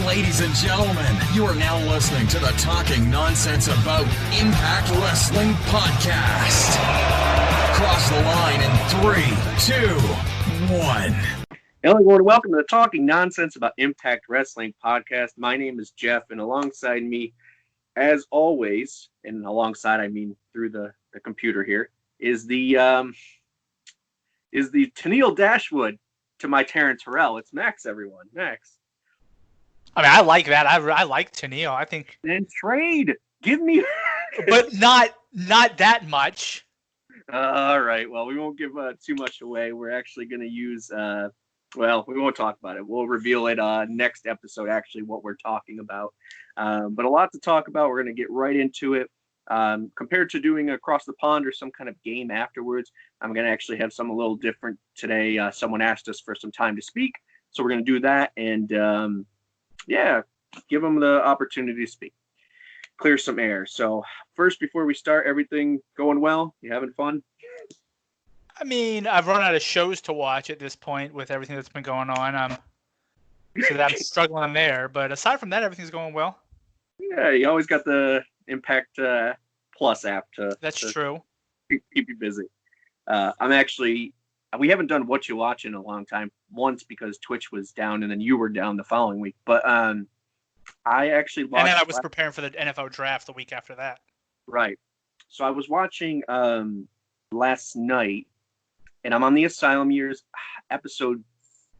Ladies and gentlemen, you are now listening to the Talking Nonsense About Impact Wrestling podcast. Cross the line in 3, 2, 1. Hello, everyone. Welcome to the Talking Nonsense About Impact Wrestling podcast. My name is Jeff, and alongside me, as always, and alongside I mean through the computer here, is the Tennille Dashwood to my Terrence Harrell. It's Max, everyone. Max. I mean, I like that. I like Tennille. I think. Then trade. Give me. But not that much. All right. Well, we won't give too much away. We're actually going to use. Well, we won't talk about it. We'll reveal it next episode. Actually, what we're talking about. But a lot to talk about. We're going to get right into it. Compared to doing across the pond or some kind of game afterwards, I'm going to actually have some a little different today. Someone asked us for some time to speak, so we're going to do that and. Yeah, give them the opportunity to speak. Clear some air. So first, before we start, everything going well? You having fun? I mean, I've run out of shows to watch at this point with everything that's been going on. So I'm struggling there. But aside from that, everything's going well. Yeah, you always got the Impact Plus app to true. Keep you busy. We haven't done What You Watch in a long time. Once because Twitch was down, and then you were down the following week. But I actually watched. And then I was preparing for the NFL draft the week after that. Right. So I was watching last night, and I'm on the Asylum Years episode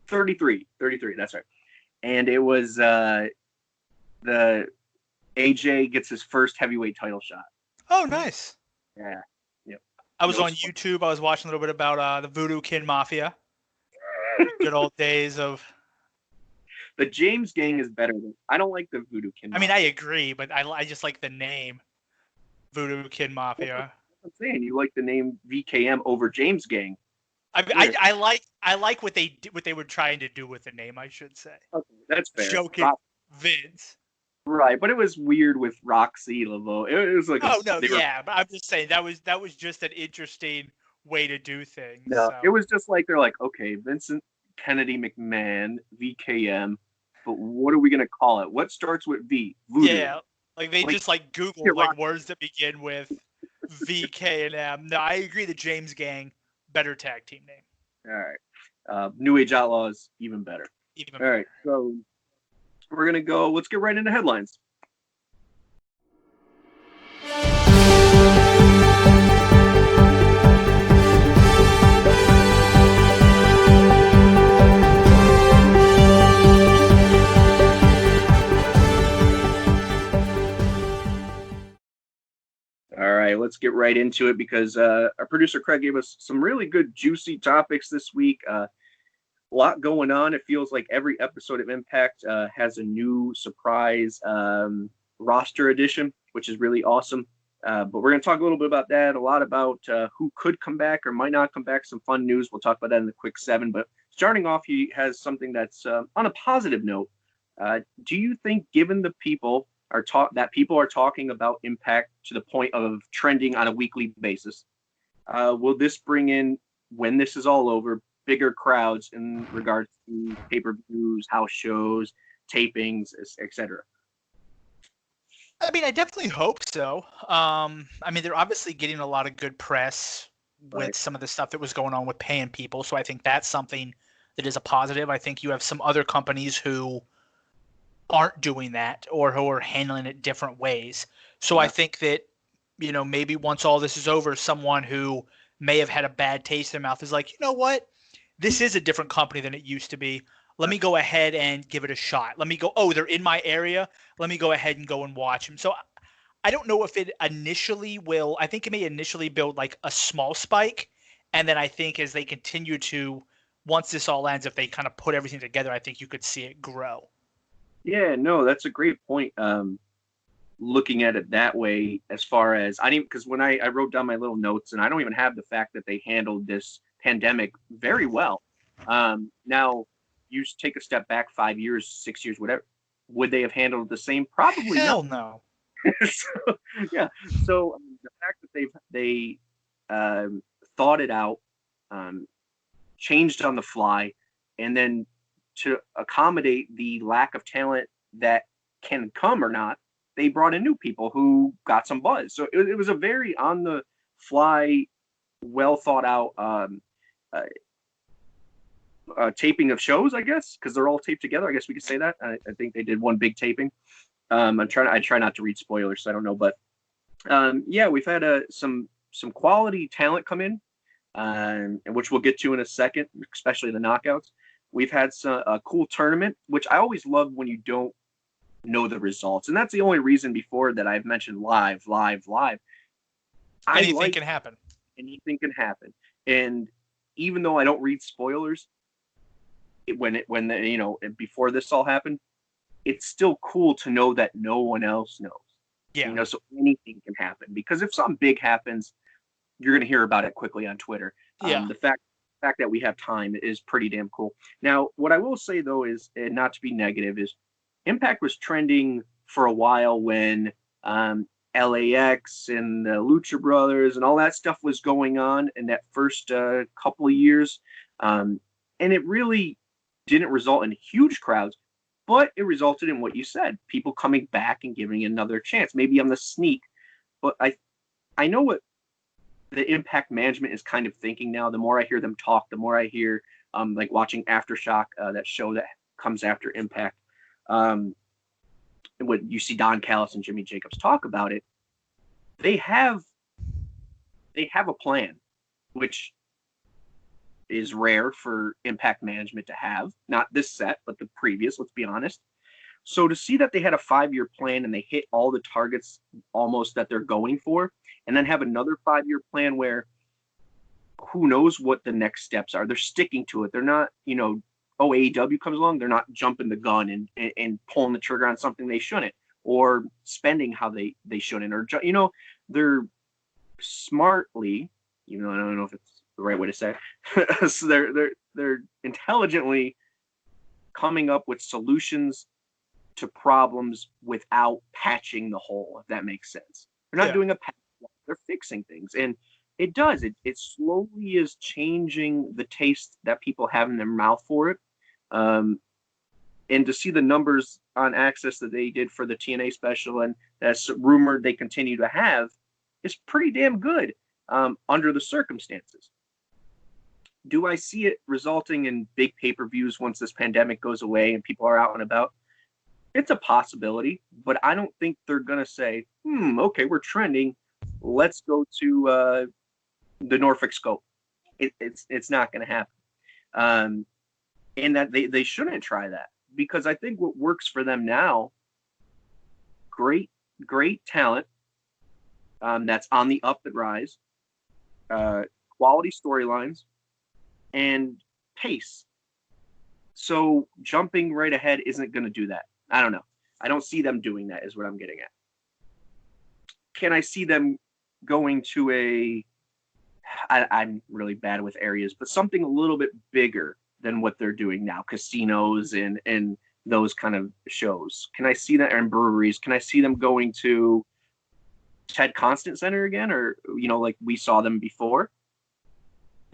33. 33, that's right. And it was the AJ gets his first heavyweight title shot. Oh, nice. Yeah. I was on YouTube. I was watching a little bit about the Voodoo Kid Mafia. Good old days of. The James Gang is better than. I don't like the Voodoo Kid Mafia. I mean, I agree, but I just like the name Voodoo Kid Mafia. I'm saying you like the name VKM over James Gang. I like what they were trying to do with the name, I should say. Okay, that's fair. Joking Vince. Right, but it was weird with Roxy Laveau. It was like but I'm just saying that was just an interesting way to do things. No, so. It was just like they're like, okay, Vincent Kennedy McMahon, VKM, but what are we gonna call it? What starts with V? Voodoo. Yeah, like they just Google words that begin with VK and M. No, I agree. The James Gang, better tag team name. All right, New Age Outlaws, even better. All right, so. We're going to go, let's get right into headlines. All right, let's get right into it because our producer Craig gave us some really good juicy topics this week. A lot going on. It feels like every episode of Impact has a new surprise roster addition, which is really awesome. But we're going to talk a little bit about that, a lot about who could come back or might not come back, some fun news. We'll talk about that in the quick 7. But starting off, he has something that's on a positive note. Do you think, given the people are talking about Impact to the point of trending on a weekly basis, will this bring in, when this is all over, bigger crowds in regards to pay-per-views, house shows, tapings, etc.? I mean, I definitely hope so. I mean, they're obviously getting a lot of good press with some of the stuff that was going on with paying people, so I think that's something that is a positive. I think you have some other companies who aren't doing that or who are handling it different ways. So I think that, maybe once all this is over, someone who may have had a bad taste in their mouth is like, you know what? This is a different company than it used to be. Let me go ahead and give it a shot. Let me go, they're in my area. Let me go ahead and go and watch them. So I don't know if it initially will. I think it may initially build like a small spike. And then I think as they continue to, once this all ends, if they kind of put everything together, I think you could see it grow. Yeah, no, that's a great point. Looking at it that way, as far as because when I wrote down my little notes, and I don't even have the fact that they handled this pandemic very well. Now, you take a step back 5 years, 6 years, whatever. Would they have handled it the same? Probably Hell not. No. So the fact that they thought it out, changed on the fly, and then to accommodate the lack of talent that can come or not, they brought in new people who got some buzz. So it was a very on the fly, well thought out taping of shows, I guess, because they're all taped together. I guess we could say that. I think they did one big taping. I try not to read spoilers, so I don't know, but yeah, we've had some quality talent come in, and which we'll get to in a second, especially the knockouts. We've had a cool tournament, which I always love when you don't know the results, and that's the only reason before that I've mentioned live. Anything can happen. Anything can happen, and even though I don't read spoilers, before this all happened, it's still cool to know that no one else knows. Yeah. So anything can happen, because if something big happens, you're going to hear about it quickly on Twitter. Yeah. The fact that we have time is pretty damn cool. Now, what I will say though is, and not to be negative, is Impact was trending for a while when LAX and the Lucha Brothers and all that stuff was going on in that first couple of years. And it really didn't result in huge crowds, but it resulted in what you said, people coming back and giving it another chance. Maybe I'm the sneak, but I know what the Impact management is kind of thinking now. The more I hear them talk, the more I hear, like watching Aftershock, that show that comes after Impact, and when you see Don Callis and Jimmy Jacobs talk about it, they have a plan, which is rare for Impact management to have. Not this set, but the previous, let's be honest. So to see that they had a 5-year plan and they hit all the targets almost that they're going for, and then have another 5-year plan where who knows what the next steps are. They're sticking to it. They're not, AEW comes along, they're not jumping the gun and pulling the trigger on something they shouldn't, or spending how they shouldn't, or, they're smartly, I don't know if it's the right way to say it. So they're intelligently coming up with solutions to problems without patching the hole, if that makes sense. They're not doing a patch, they're fixing things. And it does. It slowly is changing the taste that people have in their mouth for it. And to see the numbers on Access that they did for the TNA special, and that's rumored they continue to have, is pretty damn good under the circumstances. Do I see it resulting in big pay-per-views once this pandemic goes away and people are out and about? It's a possibility, but I don't think they're going to say, okay, we're trending, let's go to the Norfolk Scope. It's not going to happen. And that they shouldn't try that, because I think what works for them now, great talent that's on the up and rise, quality storylines, and pace. So jumping right ahead isn't going to do that. I don't know. I don't see them doing that, is what I'm getting at. Can I see them going to I'm really bad with areas, but something a little bit bigger than what they're doing now, casinos and those kind of shows? Can I see that, and breweries? Can I see them going to Ted Constant Center again, or like we saw them before?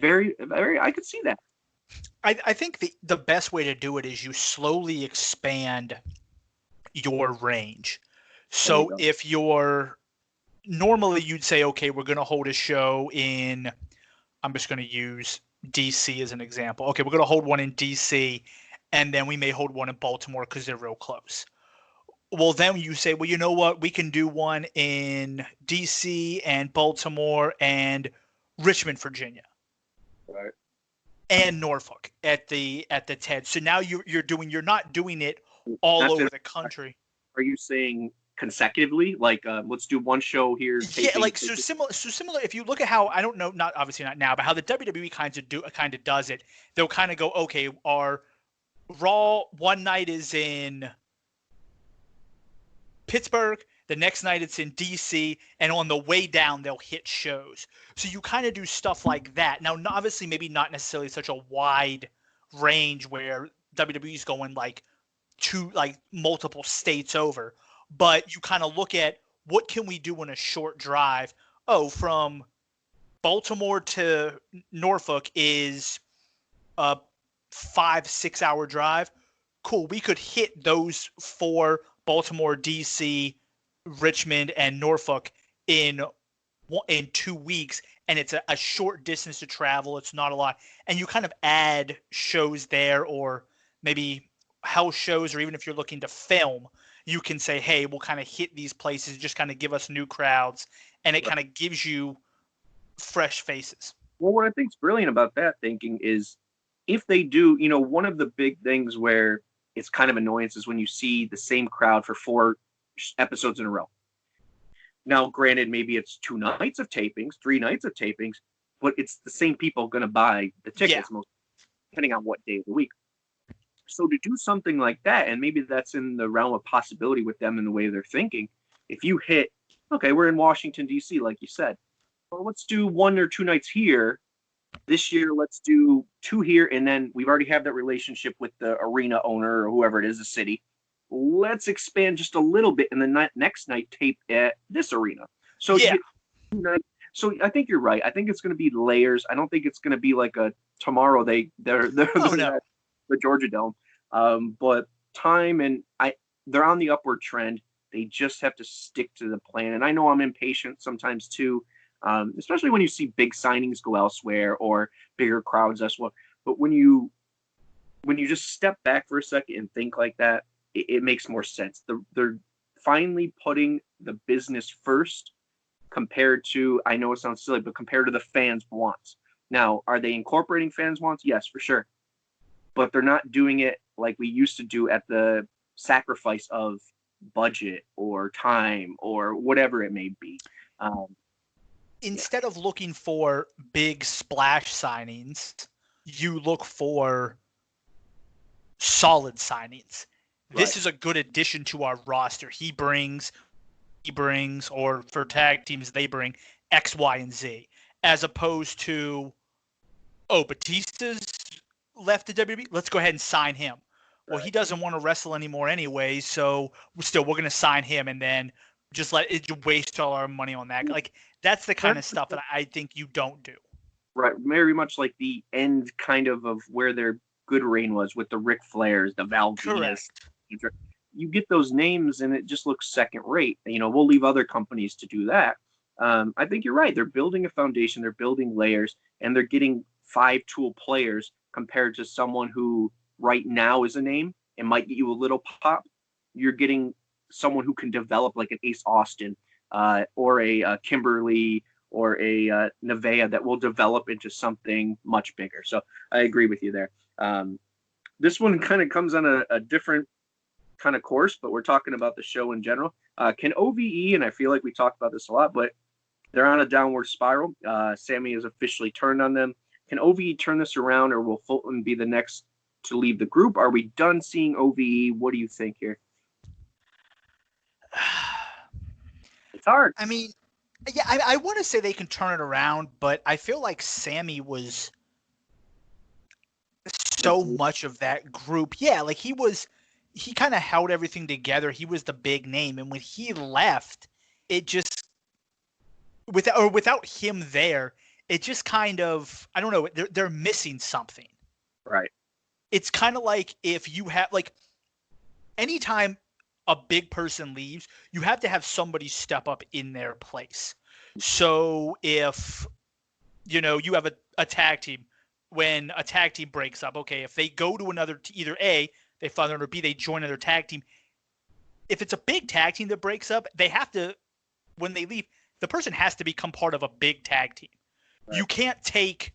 Very, very, I could see that. I think the best way to do it is you slowly expand your range. So if normally you'd say, okay, we're going to hold a show in, I'm just going to use DC as an example. Okay, we're going to hold one in DC, and then we may hold one in Baltimore because they're real close. Well, then you say, well, you know what? We can do one in DC and Baltimore and Richmond, Virginia. Right. And Norfolk at the TED. So now you're not doing it all over the country. Are you saying consecutively, like let's do one show here? So similar. If you look at how, I don't know, not obviously not now, but how the WWE kind of does it, they'll kind of go, okay, our Raw one night is in Pittsburgh, the next night it's in DC, and on the way down they'll hit shows. So you kind of do stuff like that. Now, obviously, maybe not necessarily such a wide range where WWE's going to multiple states over, but you kind of look at what can we do in a short drive. Oh, from Baltimore to Norfolk is a 5-6 hour drive. cool, we could hit those 4, Baltimore, DC, Richmond, and Norfolk in 2 weeks, and it's a short distance to travel. It's not a lot. And you kind of add shows there, or maybe house shows, or even if you're looking to film, you can say, hey, we'll kind of hit these places, just kind of give us new crowds, and it kind of gives you fresh faces. Well, what I think is brilliant about that thinking is if they do, one of the big things where it's kind of annoyance is when you see the same crowd for 4 episodes in a row. Now, granted, maybe it's 2 nights of tapings, 3 nights of tapings, but it's the same people going to buy the tickets, most, depending on what day of the week. So to do something like that, and maybe that's in the realm of possibility with them and the way they're thinking, if you hit, okay, we're in Washington, D.C., like you said, well, let's do 1 or 2 nights here. This year, let's do 2 here, and then we've already have that relationship with the arena owner or whoever it is, the city. Let's expand just a little bit, and the next night tape at this arena. So so I think you're right. I think it's going to be layers. I don't think it's going to be like a tomorrow they're the Georgia Dome. But time and they're on the upward trend. They just have to stick to the plan. And I know I'm impatient sometimes too. Especially when you see big signings go elsewhere or bigger crowds as well. But when you just step back for a second and think like that, it makes more sense. They're finally putting the business first compared to, I know it sounds silly, but compared to the fans' wants. Now, are they incorporating fans' wants? Yes, for sure. But they're not doing it like we used to do at the sacrifice of budget or time or whatever it may be. Instead of looking for big splash signings, you look for solid signings. This is a good addition to our roster. He brings, or for tag teams, they bring X, Y, and Z, as opposed to, Batista's left the WWE. Let's go ahead and sign him. Well, he doesn't want to wrestle anymore anyway, so we're going to sign him and then just let it waste all our money on that. Like, that's the kind of stuff that I think you don't do. Right. Very much like the end kind of where their good reign was with the Ric Flairs, the Val Venis. You get those names and it just looks second rate. We'll leave other companies to do that. I think you're right. They're building a foundation. They're building layers, and they're getting 5-tool players compared to someone who right now is a name and might get you a little pop. You're getting someone who can develop like an Ace Austin or a Kimberly or a Nevaeh that will develop into something much bigger. So I agree with you there. This one kind of comes on a different kind of course, but we're talking about the show in general. Can OVE, and I feel like we talked about this a lot, but they're on a downward spiral. Sammy has officially turned on them. Can OVE turn this around, or will Fulton be the next to leave the group? Are we done seeing OVE? What do you think here? It's hard. I mean, yeah, I want to say they can turn it around, but I feel like Sammy was so much of that group. Yeah, like he kind of held everything together. He was the big name, and when he left, it just without him there, it just kind of, I don't know, they're missing something. Right. It's kind of like if you have, like, anytime a big person leaves, you have to have somebody step up in their place. So if, you have a tag team, when a tag team breaks up, okay, if they go to another, either A, they find out, or B, they join another tag team. If it's a big tag team that breaks up, they have to, when they leave, the person has to become part of a big tag team. Right. You can't take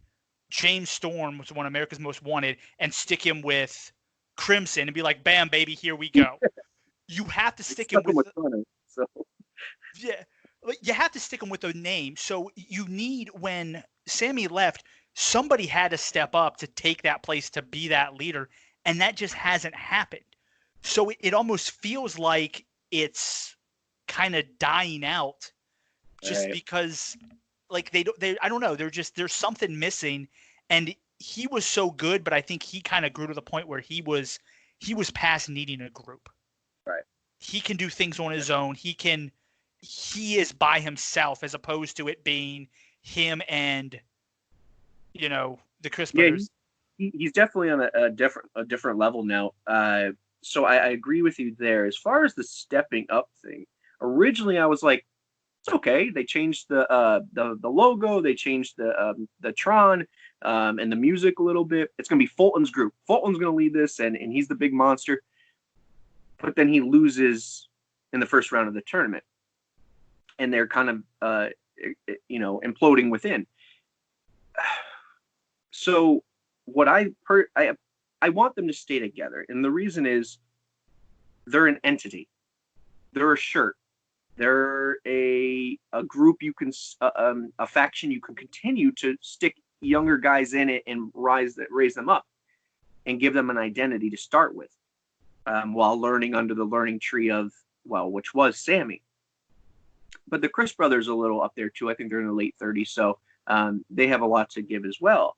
James Storm, was one of America's Most Wanted, and stick him with Crimson and be like, bam, baby, here we go. You have to stick him with yeah, you have to stick him with a name. So you need, when Sammy left, somebody had to step up to take that place, to be that leader, and that just hasn't happened. So it almost feels like it's kind of dying out, just because, like, I don't know, there's something missing. And he was so good, but I think he kind of grew to the point where he was past needing a group. Right. He can do things on his own. He is by himself, as opposed to it being him and, the Chris brothers. he's definitely on a different level now. So I agree with you there. As far as the stepping up thing, originally I was like, it's okay. They changed the logo, they changed the Tron, and the music a little bit. It's gonna be Fulton's group. Fulton's gonna lead this, and he's the big monster. But then he loses in the first round of the tournament, and they're kind of imploding within. So what I want them to stay together, and the reason is they're an entity. They're a shirt. They're a group you can a faction you can continue to stick younger guys in it and raise them up and give them an identity to start with, while learning under the learning tree of which was Sammy. But the Chris brothers are a little up there too. I think they're in the late 30s, so they have a lot to give as well.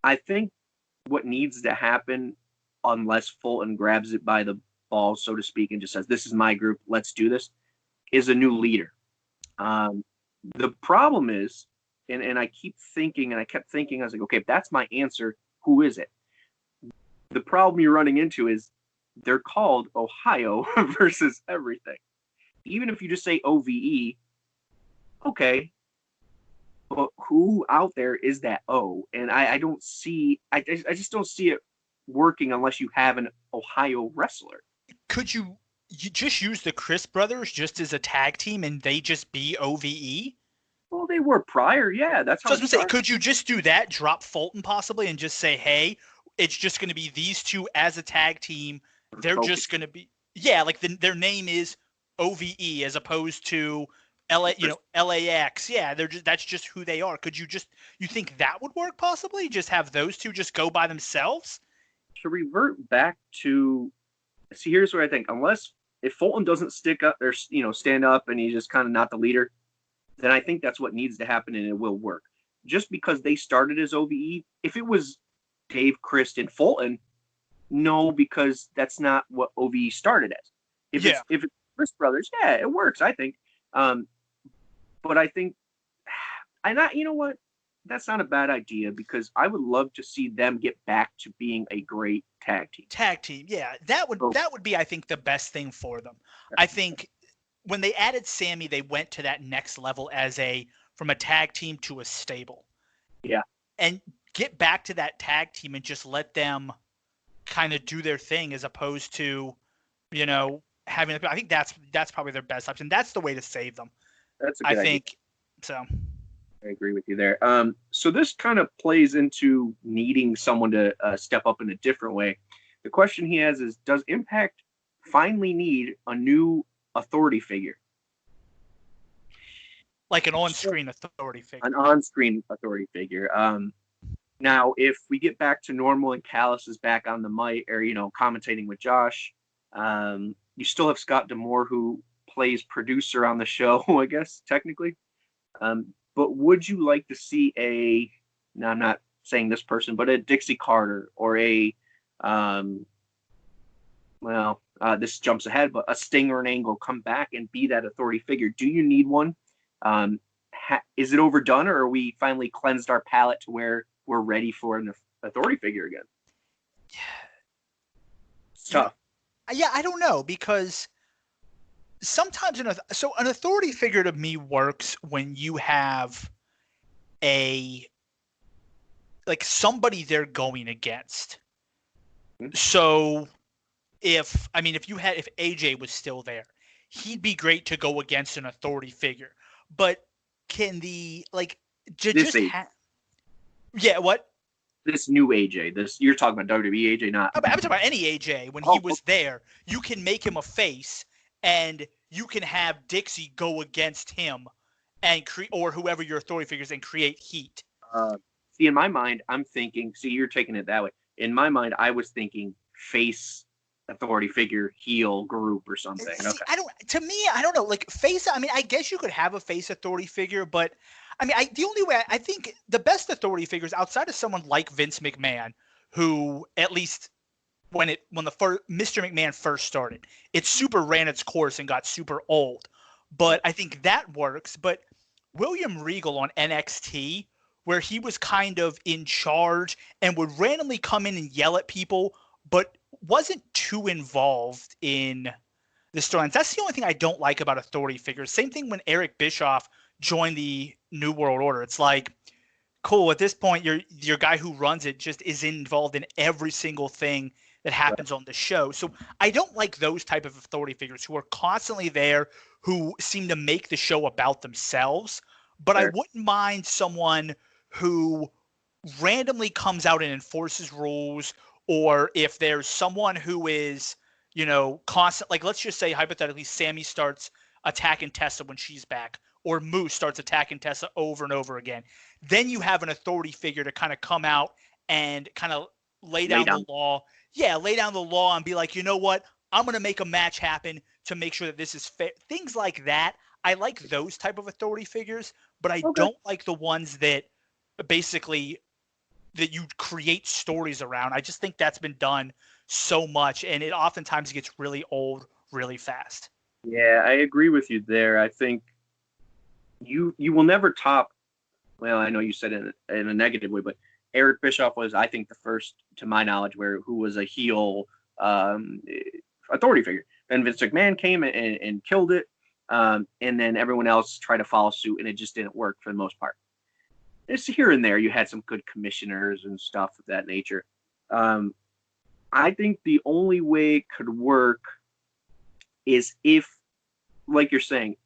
I think what needs to happen, unless Fulton grabs it by the balls, so to speak, and just says, "This is my group, let's do this," is a new leader. The problem is, and I keep thinking, and I kept thinking, I was like, okay, if that's my answer, who is it? The problem you're running into is they're called Ohio versus everything. Even if you just say OVE, okay, but who out there is that O? And I don't see, I just don't see it working unless you have an Ohio wrestler. Could you just use the Chris brothers just as a tag team and they just be OVE? Well, they were prior, yeah. That's how. So I was gonna say, could you just do that? Drop Fulton possibly, and just say, "Hey, it's just going to be these two as a tag team. They're just going to be, like their name is OVE as opposed to LAX. Yeah, that's just who they are. Could you think that would work possibly? Just have those two just go by themselves? To revert back to, see, here's what I think. If Fulton doesn't stick up or stand up and he's just kind of not the leader, then I think that's what needs to happen and it will work. Just because they started as OVE, if it was Dave, Chris, and Fulton, no, because that's not what OVE started as. If it's Chris brothers, yeah, it works, I think. But I think you know what? That's not a bad idea, because I would love to see them get back to being a great tag team. Yeah. That would be, I think, the best thing for them. I think when they added Sammy, they went to that next level from a tag team to a stable. Yeah. And get back to that tag team and just let them kind of do their thing, as opposed to, having. I think that's probably their best option. That's the way to save them. That's a good idea. think so. I agree with you there. So this kind of plays into needing someone to step up in a different way. The question he has is, does Impact finally need a new authority figure? Like an on-screen authority figure. An on-screen authority figure. Now, if we get back to normal and Callis is back on the mic or, commentating with Josh, you still have Scott D'Amore, who plays producer on the show, I guess, technically. But would you like to see now I'm not saying this person, but a Dixie Carter or this jumps ahead, but a Sting or an Angle come back and be that authority figure? Do you need one? Is it overdone, or are we finally cleansed our palate to where we're ready for an authority figure again? It's tough. Yeah, I don't know, because sometimes an authority figure to me works when you have somebody they're going against. Mm-hmm. So if AJ was still there, he'd be great to go against an authority figure. But can what? This new AJ, you're talking about WWE AJ, not. I'm talking about any AJ. When he was there, you can make him a face, and you can have Dixie go against him, and or whoever your authority figures, and create heat. See, in my mind, I'm thinking. See, you're taking it that way. In my mind, I was thinking face authority figure, heel group or something. See, okay. I don't know. Like face. I mean, I guess you could have a face authority figure, but the only way I think the best authority figures outside of someone like Vince McMahon, who at least when Mr. McMahon first started, it super ran its course and got super old. But I think that works. But William Regal on NXT where he was kind of in charge and would randomly come in and yell at people, but wasn't too involved in the storylines. That's the only thing I don't like about authority figures. Same thing when Eric Bischoff joined the New World Order. It's like, cool, at this point, your guy who runs it just is involved in every single thing that happens on the show. So I don't like those type of authority figures who are constantly there, who seem to make the show about themselves. But I wouldn't mind someone who randomly comes out and enforces rules, or if there's someone who is, constant, like let's just say hypothetically, Sammy starts attacking Tessa when she's back, or Moose starts attacking Tessa over and over again. Then you have an authority figure to kind of come out and kind of lay down the law. Yeah, lay down the law and be like, you know what? I'm going to make a match happen to make sure that this is fair. Things like that. I like those type of authority figures, but I don't like the ones that basically that you create stories around. I just think that's been done so much, and it oftentimes gets really old really fast. Yeah, I agree with you there. I think you will never top, well, I know you said it in a negative way, but Eric Bischoff was, I think, the first, to my knowledge, who was a heel authority figure. Then Vince McMahon came and killed it, and then everyone else tried to follow suit, and it just didn't work for the most part. Just here and there, you had some good commissioners and stuff of that nature. I think the only way it could work is if, like you're saying,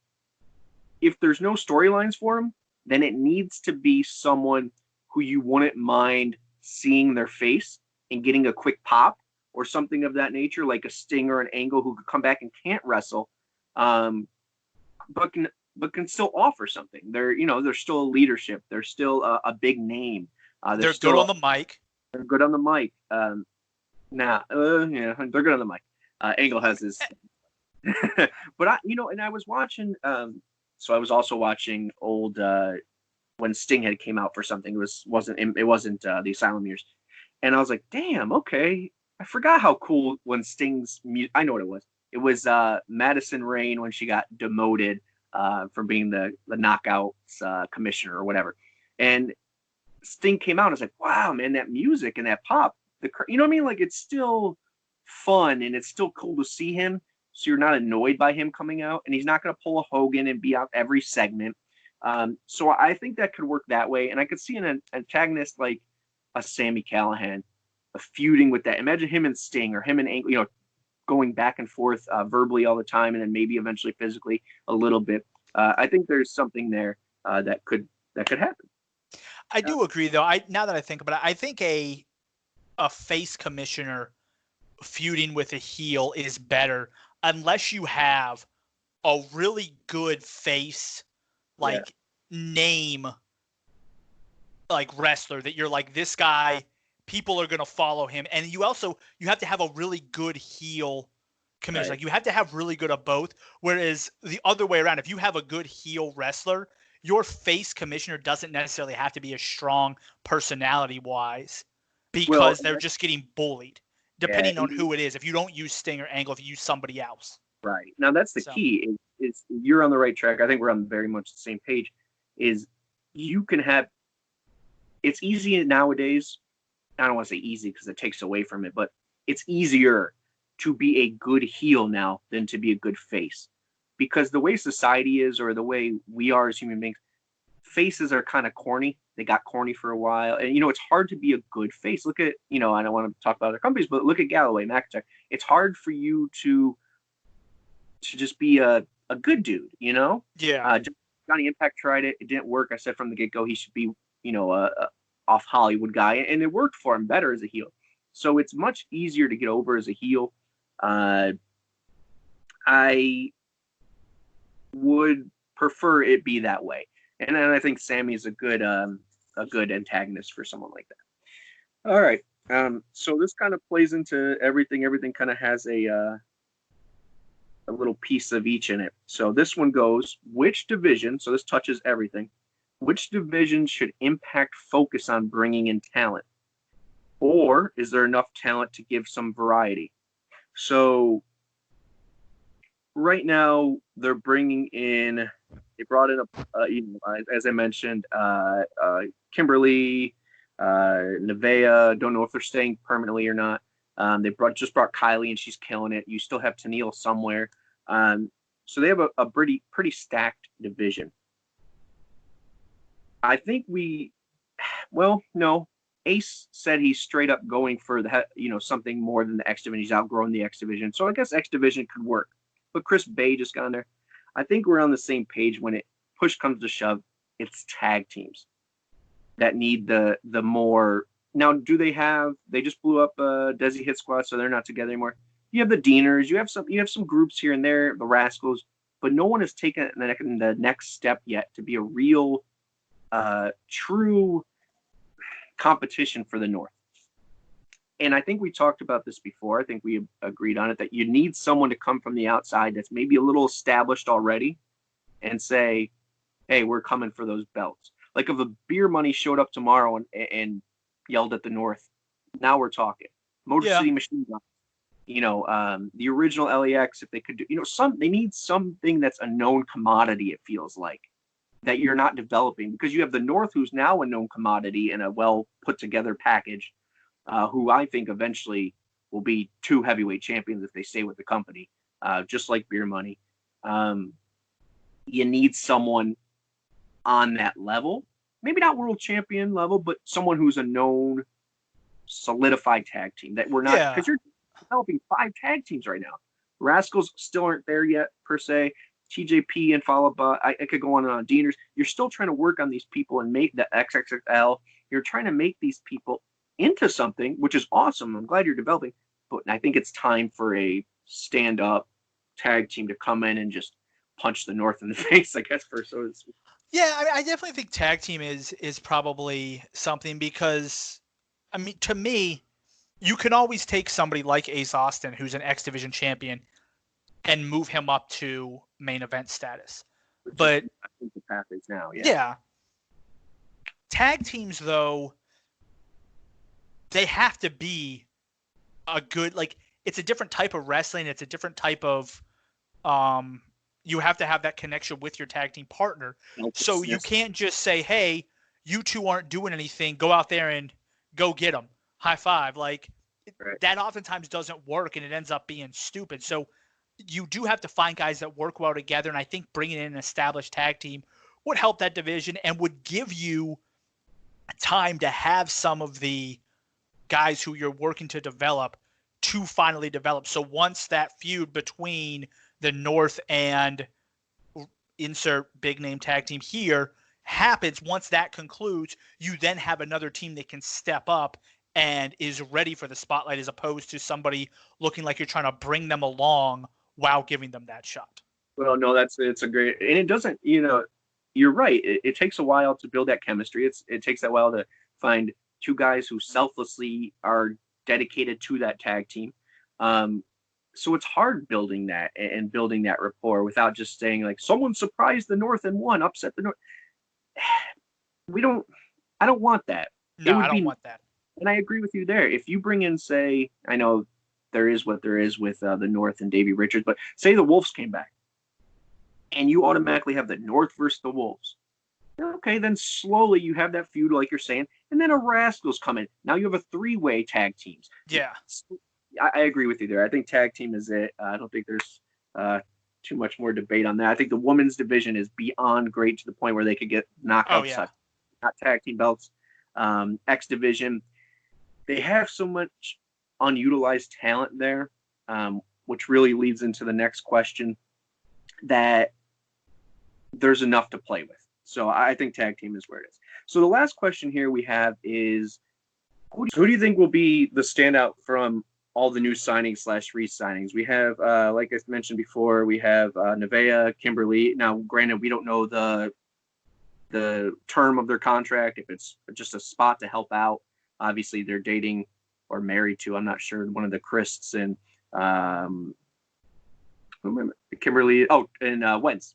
if there's no storylines for him, then it needs to be someone who you wouldn't mind seeing their face and getting a quick pop or something of that nature, like a Sting or an Angle who could come back and can't wrestle, but can still offer something. They're still a leadership. They're still a big name. They're good on the mic. They're good on the mic. Yeah, they're good on the mic. Angle has his, but and I was watching. So I was also watching old when Sting had came out for something. It wasn't the Asylum years, and I was like, damn, okay. I forgot how cool when Sting's I know what it was. It was Madison Rayne when she got demoted from being the Knockouts commissioner or whatever, and Sting came out. I was like, wow, man, that music and that pop. You know what I mean? Like, it's still fun and it's still cool to see him. So you're not annoyed by him coming out, and he's not going to pull a Hogan and be out every segment. So I think that could work that way. And I could see an antagonist like a Sami Callihan, feuding with that. Imagine him and Sting, or him and Angle, going back and forth verbally all the time, and then maybe eventually physically a little bit. I think there's something there that could happen. I do agree, though. Now that I think about it, I think a face commissioner feuding with a heel is better, unless you have a really good face, name, like wrestler that you're like, this guy, people are going to follow him. And you have to have a really good heel commissioner. Right. Like, you have to have really good of both. Whereas the other way around, if you have a good heel wrestler, your face commissioner doesn't necessarily have to be as strong personality wise, because they're just getting bullied. Depending on who it is. If you don't use Sting or Angle, if you use somebody else. Right. Now, that's the key. Is you're on the right track. I think we're on very much the same page. Is you can have – it's easy nowadays. I don't want to say easy because it takes away from it, but it's easier to be a good heel now than to be a good face. Because the way society is, or the way we are as human beings, faces are kind of corny. They got corny for a while. And, it's hard to be a good face. Look at, I don't want to talk about other companies, but look at Galloway, McIntyre. It's hard for you to just be a good dude, Yeah. Johnny Impact tried it. It didn't work. I said from the get-go he should be, a off Hollywood guy. And it worked for him better as a heel. So it's much easier to get over as a heel. I would prefer it be that way. And then I think Sammy is a good antagonist for someone like that. All right. So this kind of plays into everything. Everything kind of has a little piece of each in it. So this one goes, which division, so this touches everything, which division should Impact focus on bringing in talent? Or is there enough talent to give some variety? So right now they're bringing in They brought in as I mentioned, Kimberly, Nevaeh. Don't know if they're staying permanently or not. They just brought Kylie, and she's killing it. You still have TNAIW somewhere. So they have a pretty stacked division. I think no. Ace said he's straight up going for something more than the X division. He's outgrown the X division, so I guess X division could work. But Chris Bay just got in there. I think we're on the same page when push comes to shove. It's tag teams that need the more. Now, do they have? They just blew up Desi Hit Squad, so they're not together anymore. You have the Deaners. You have some groups here and there, the Rascals, but no one has taken the next step yet to be a real, true competition for the North. And I think we talked about this before. I think we agreed on it that you need someone to come from the outside that's maybe a little established already and say, hey, we're coming for those belts. Like if a Beer Money showed up tomorrow and yelled at the North, now we're talking. Motor City Machine Gun. The original LAX, if they could do, they need something that's a known commodity, it feels like, that you're not developing, because you have the North, who's now a known commodity and a well put together package, who I think eventually will be 2 heavyweight champions if they stay with the company, just like Beer Money. You need someone on that level, maybe not world champion level, but someone who's a known solidified tag team that we're not, because you're developing 5 tag teams right now. Rascals still aren't there yet per se. TJP and followed by, I could go on Deaners. You're still trying to work on these people and make the XXL. You're trying to make these people into something, which is awesome. I'm glad you're developing, but I think it's time for a stand-up tag team to come in and just punch the North in the face, I guess, for so to speak. Yeah, I definitely think tag team is probably something, because, I mean, to me, you can always take somebody like Ace Austin, who's an X Division champion, and move him up to main event status. But I think the path is now, yeah. Tag teams, though, they have to be a good, like, it's a different type of wrestling. It's a different type of, you have to have that connection with your tag team partner. So you can't just say, hey, you two aren't doing anything. Go out there and go get them. High five. Like, that oftentimes doesn't work, and it ends up being stupid. So you do have to find guys that work well together, and I think bringing in an established tag team would help that division and would give you time to have some of the guys who you're working to develop to finally develop. So once that feud between the North and insert big name tag team here happens, once that concludes, you then have another team that can step up and is ready for the spotlight, as opposed to somebody looking like you're trying to bring them along while giving them that shot. Well, no, it's a great, and it doesn't, you're right. It takes a while to build that chemistry. It takes a while to find 2 guys who selflessly are dedicated to that tag team. So it's hard building that and building that rapport without just saying, like, someone surprised the North and won, upset the North. I don't want that. No, I don't want that. And I agree with you there. If you bring in, say, I know there is what there is with the North and Davey Richards, but say the Wolves came back and you automatically have the North versus the Wolves. Okay, then slowly you have that feud, like you're saying, and then a Rascals come in. Now you have a 3-way tag teams. Yeah. I agree with you there. I think tag team is it. I don't think there's too much more debate on that. I think the women's division is beyond great to the point where they could get knockouts, not tag team belts. X division, they have so much unutilized talent there, which really leads into the next question, that there's enough to play with. So I think tag team is where it is. So the last question here we have is, who do you think will be the standout from all the new signings / re-signings? We have, like I mentioned before, we have Nevaeh, Kimberly. Now, granted, we don't know the term of their contract, if it's just a spot to help out. Obviously, they're dating or married to, I'm not sure, one of the Christs and Kimberly. Oh, and Wentz.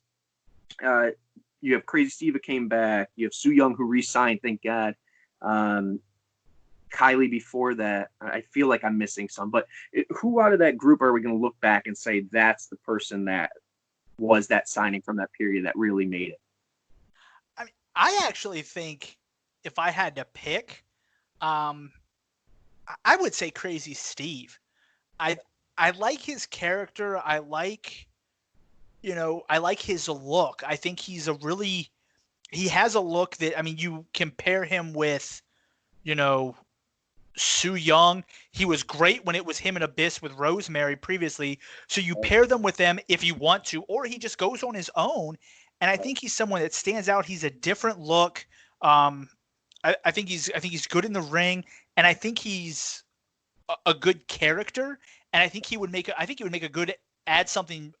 You have Crazy Steve came back. You have Su Young who re-signed, thank God. Kylie before that. I feel like I'm missing some. But who out of that group are we going to look back and say that's the person that was that signing from that period that really made it. I mean, I actually think if I had to pick, I would say Crazy Steve. I I like his character. I like his look. I think he has a look that, I mean, you compare him with, you know, Su Young. He was great when it was him and Abyss with Rosemary previously. So you pair them with them if you want to, or he just goes on his own. And I think he's someone that stands out. He's a different look. Um, I think he's good in the ring, and I think he's a good character. And I think he would make a good, add something,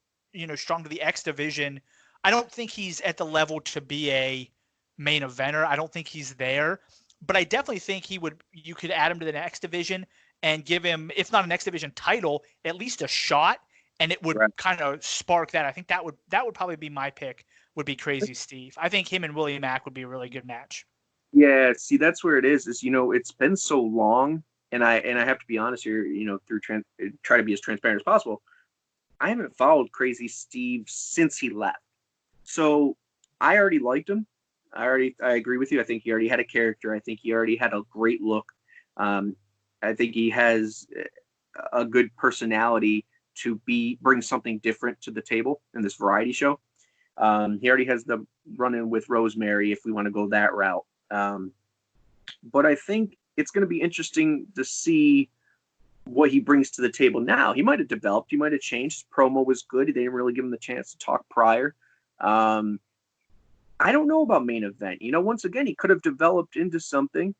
strong to the X division. I don't think he's at the level to be a main eventer. I don't think he's there, but I definitely think you could add him to the X division and give him, if not an X division title, at least a shot, and it would kind of spark that. I think that would probably be my pick, would be Crazy Steve. I think him and Willie Mack would be a really good match. Yeah, see, that's where it is. It's been so long, and I have to be honest here. Through try to be as transparent as possible. I haven't followed Crazy Steve since he left, so I already liked him. I agree with you. I think he already had a character. I think he already had a great look. I think he has a good personality to bring something different to the table in this variety show. He already has the run-in with Rosemary, if we want to go that route. But I think it's going to be interesting to see what he brings to the table now. He might have developed. He might have changed. His promo was good. They didn't really give him the chance to talk prior. I don't know about main event. Once again, he could have developed into something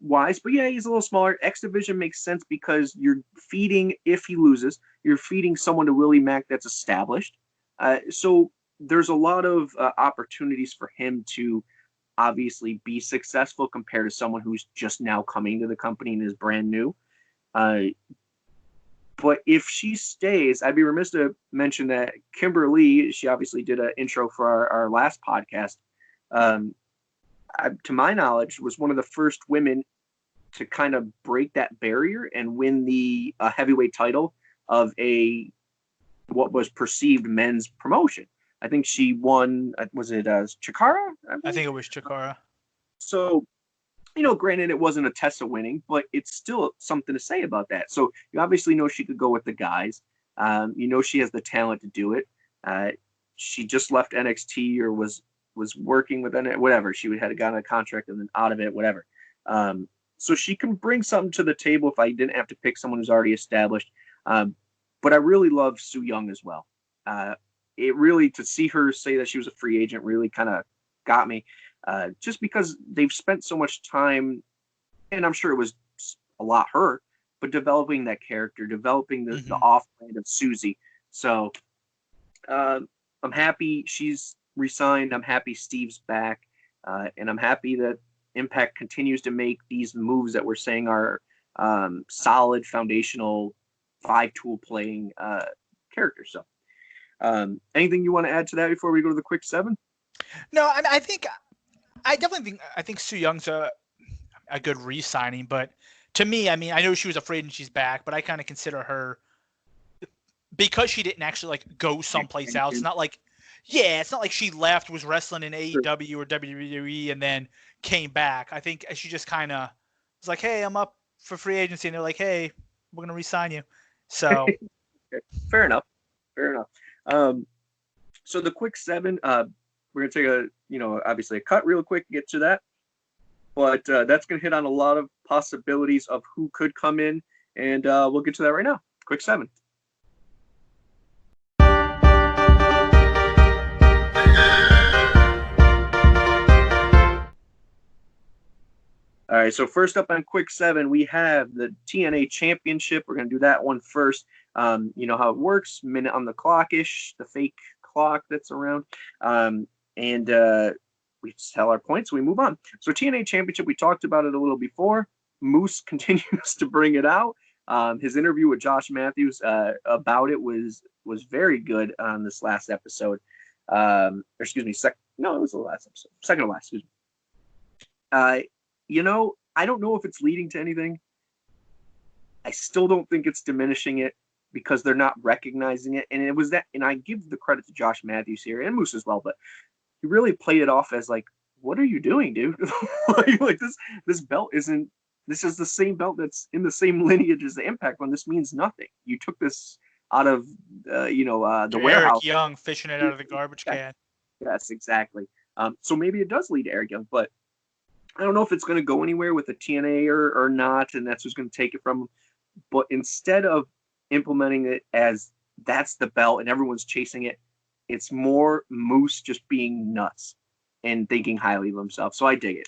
wise. But yeah, he's a little smaller. X Division makes sense because you're feeding, if he loses, you're feeding someone to Willie Mack that's established. So there's a lot of opportunities for him to obviously be successful compared to someone who's just now coming to the company and is brand new. But if she stays, I'd be remiss to mention that Kimberly, she obviously did an intro for our last podcast. To my knowledge, was one of the first women to kind of break that barrier and win the heavyweight title of what was perceived men's promotion. I think she won, was it Chikara? I think it was Chikara. So, granted, it wasn't a Tessa winning, but it's still something to say about that. So you obviously know she could go with the guys. She has the talent to do it. She just left NXT or was working with NXT, whatever. She had gotten a contract and then out of it, whatever. So she can bring something to the table if I didn't have to pick someone who's already established. But I really love Su Young as well. It really, to see her say that she was a free agent really kind of got me. Just because they've spent so much time, and I'm sure it was a lot her, but developing that character, developing the off-brand of Susie. So I'm happy she's resigned. I'm happy Steve's back. And I'm happy that Impact continues to make these moves that we're saying are solid, foundational, 5-tool playing characters. So anything you want to add to that before we go to the quick 7? No, I think Su Young's a good re-signing, but to me, I mean, I know she was afraid and she's back, but I kind of consider her, because she didn't actually go someplace else. It's not like she left, was wrestling in AEW or WWE, and then came back. I think she just kind of was like, "Hey, I'm up for free agency," and they're like, "Hey, we're gonna re-sign you." So fair enough. So the quick 7, we're gonna take obviously a cut real quick to get to that, but that's gonna hit on a lot of possibilities of who could come in, and we'll get to that right now. Quick 7. All right, so first up on quick 7, we have the TNA Championship. We're going to do that one first. You know how it works, minute on the clock-ish, the fake clock that's around. And we just tell our points, we move on. So TNA Championship, we talked about it a little before. Moose continues to bring it out. His interview with Josh Matthews about it was very good on this last episode. It was the last episode. Second to last, excuse me. I don't know if it's leading to anything. I still don't think it's diminishing it. because they're not recognizing it. And it was that, and I give the credit to Josh Matthews here and Moose as well, but he really played it off as like, what are you doing, dude? like this belt isn't. This is the same belt that's in the same lineage as the Impact one. This means nothing. You took this out of the warehouse. Eric Young fishing it out of the garbage can. Yes, exactly. So maybe it does lead to Eric Young, but I don't know if it's going to go anywhere with the TNA or not, and that's who's going to take it from him. But instead of implementing it as that's the belt and everyone's chasing it, it's more Moose just being nuts and thinking highly of himself. So I dig it.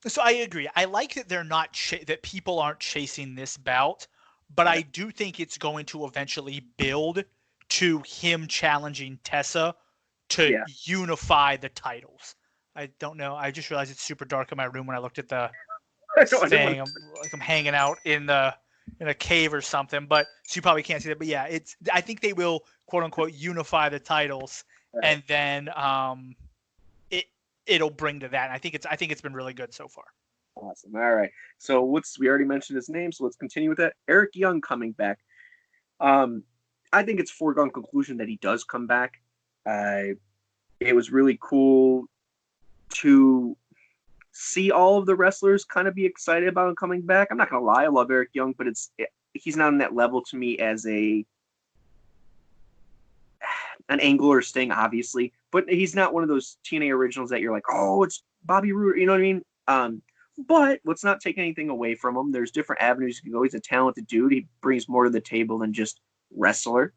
So I agree. I like that they're not that people aren't chasing this bout, but I do think it's going to eventually build to him challenging Tessa to unify the titles. I don't know. I just realized it's super dark in my room when I looked at the thing. I'm hanging out in a cave or something, but so you probably can't see that. But yeah, I think they will quote unquote unify the titles, and then it'll bring to that. And I think it's been really good so far. Awesome. All right. So we already mentioned his name, so let's continue with that. Eric Young coming back. I think it's foregone conclusion that he does come back. It was really cool to see all of the wrestlers kind of be excited about him coming back. I'm not gonna lie, I love Eric Young, but he's not on that level to me as an Angle or Sting, obviously, but he's not one of those TNA originals that you're like, oh, it's Bobby Roode, you know what I mean? But let's not take anything away from him. There's different avenues you can go. He's a talented dude. He brings more to the table than just wrestler.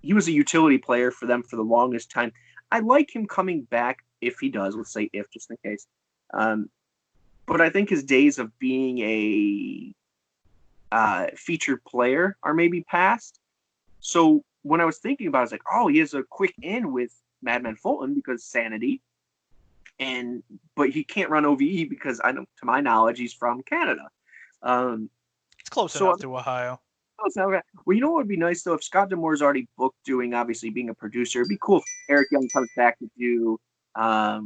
He was a utility player for them for the longest time. I like him coming back if he does. Let's say if, just in case. But I think his days of being a featured player are maybe past. So when I was thinking about it, I was like, oh, he has a quick in with Madman Fulton because sanity. But he can't run OVE because to my knowledge, he's from Canada. It's close enough to Ohio. Well, you know what would be nice though, if Scott D'Amore's already booked doing, obviously being a producer, it'd be cool if Eric Young comes back to do what?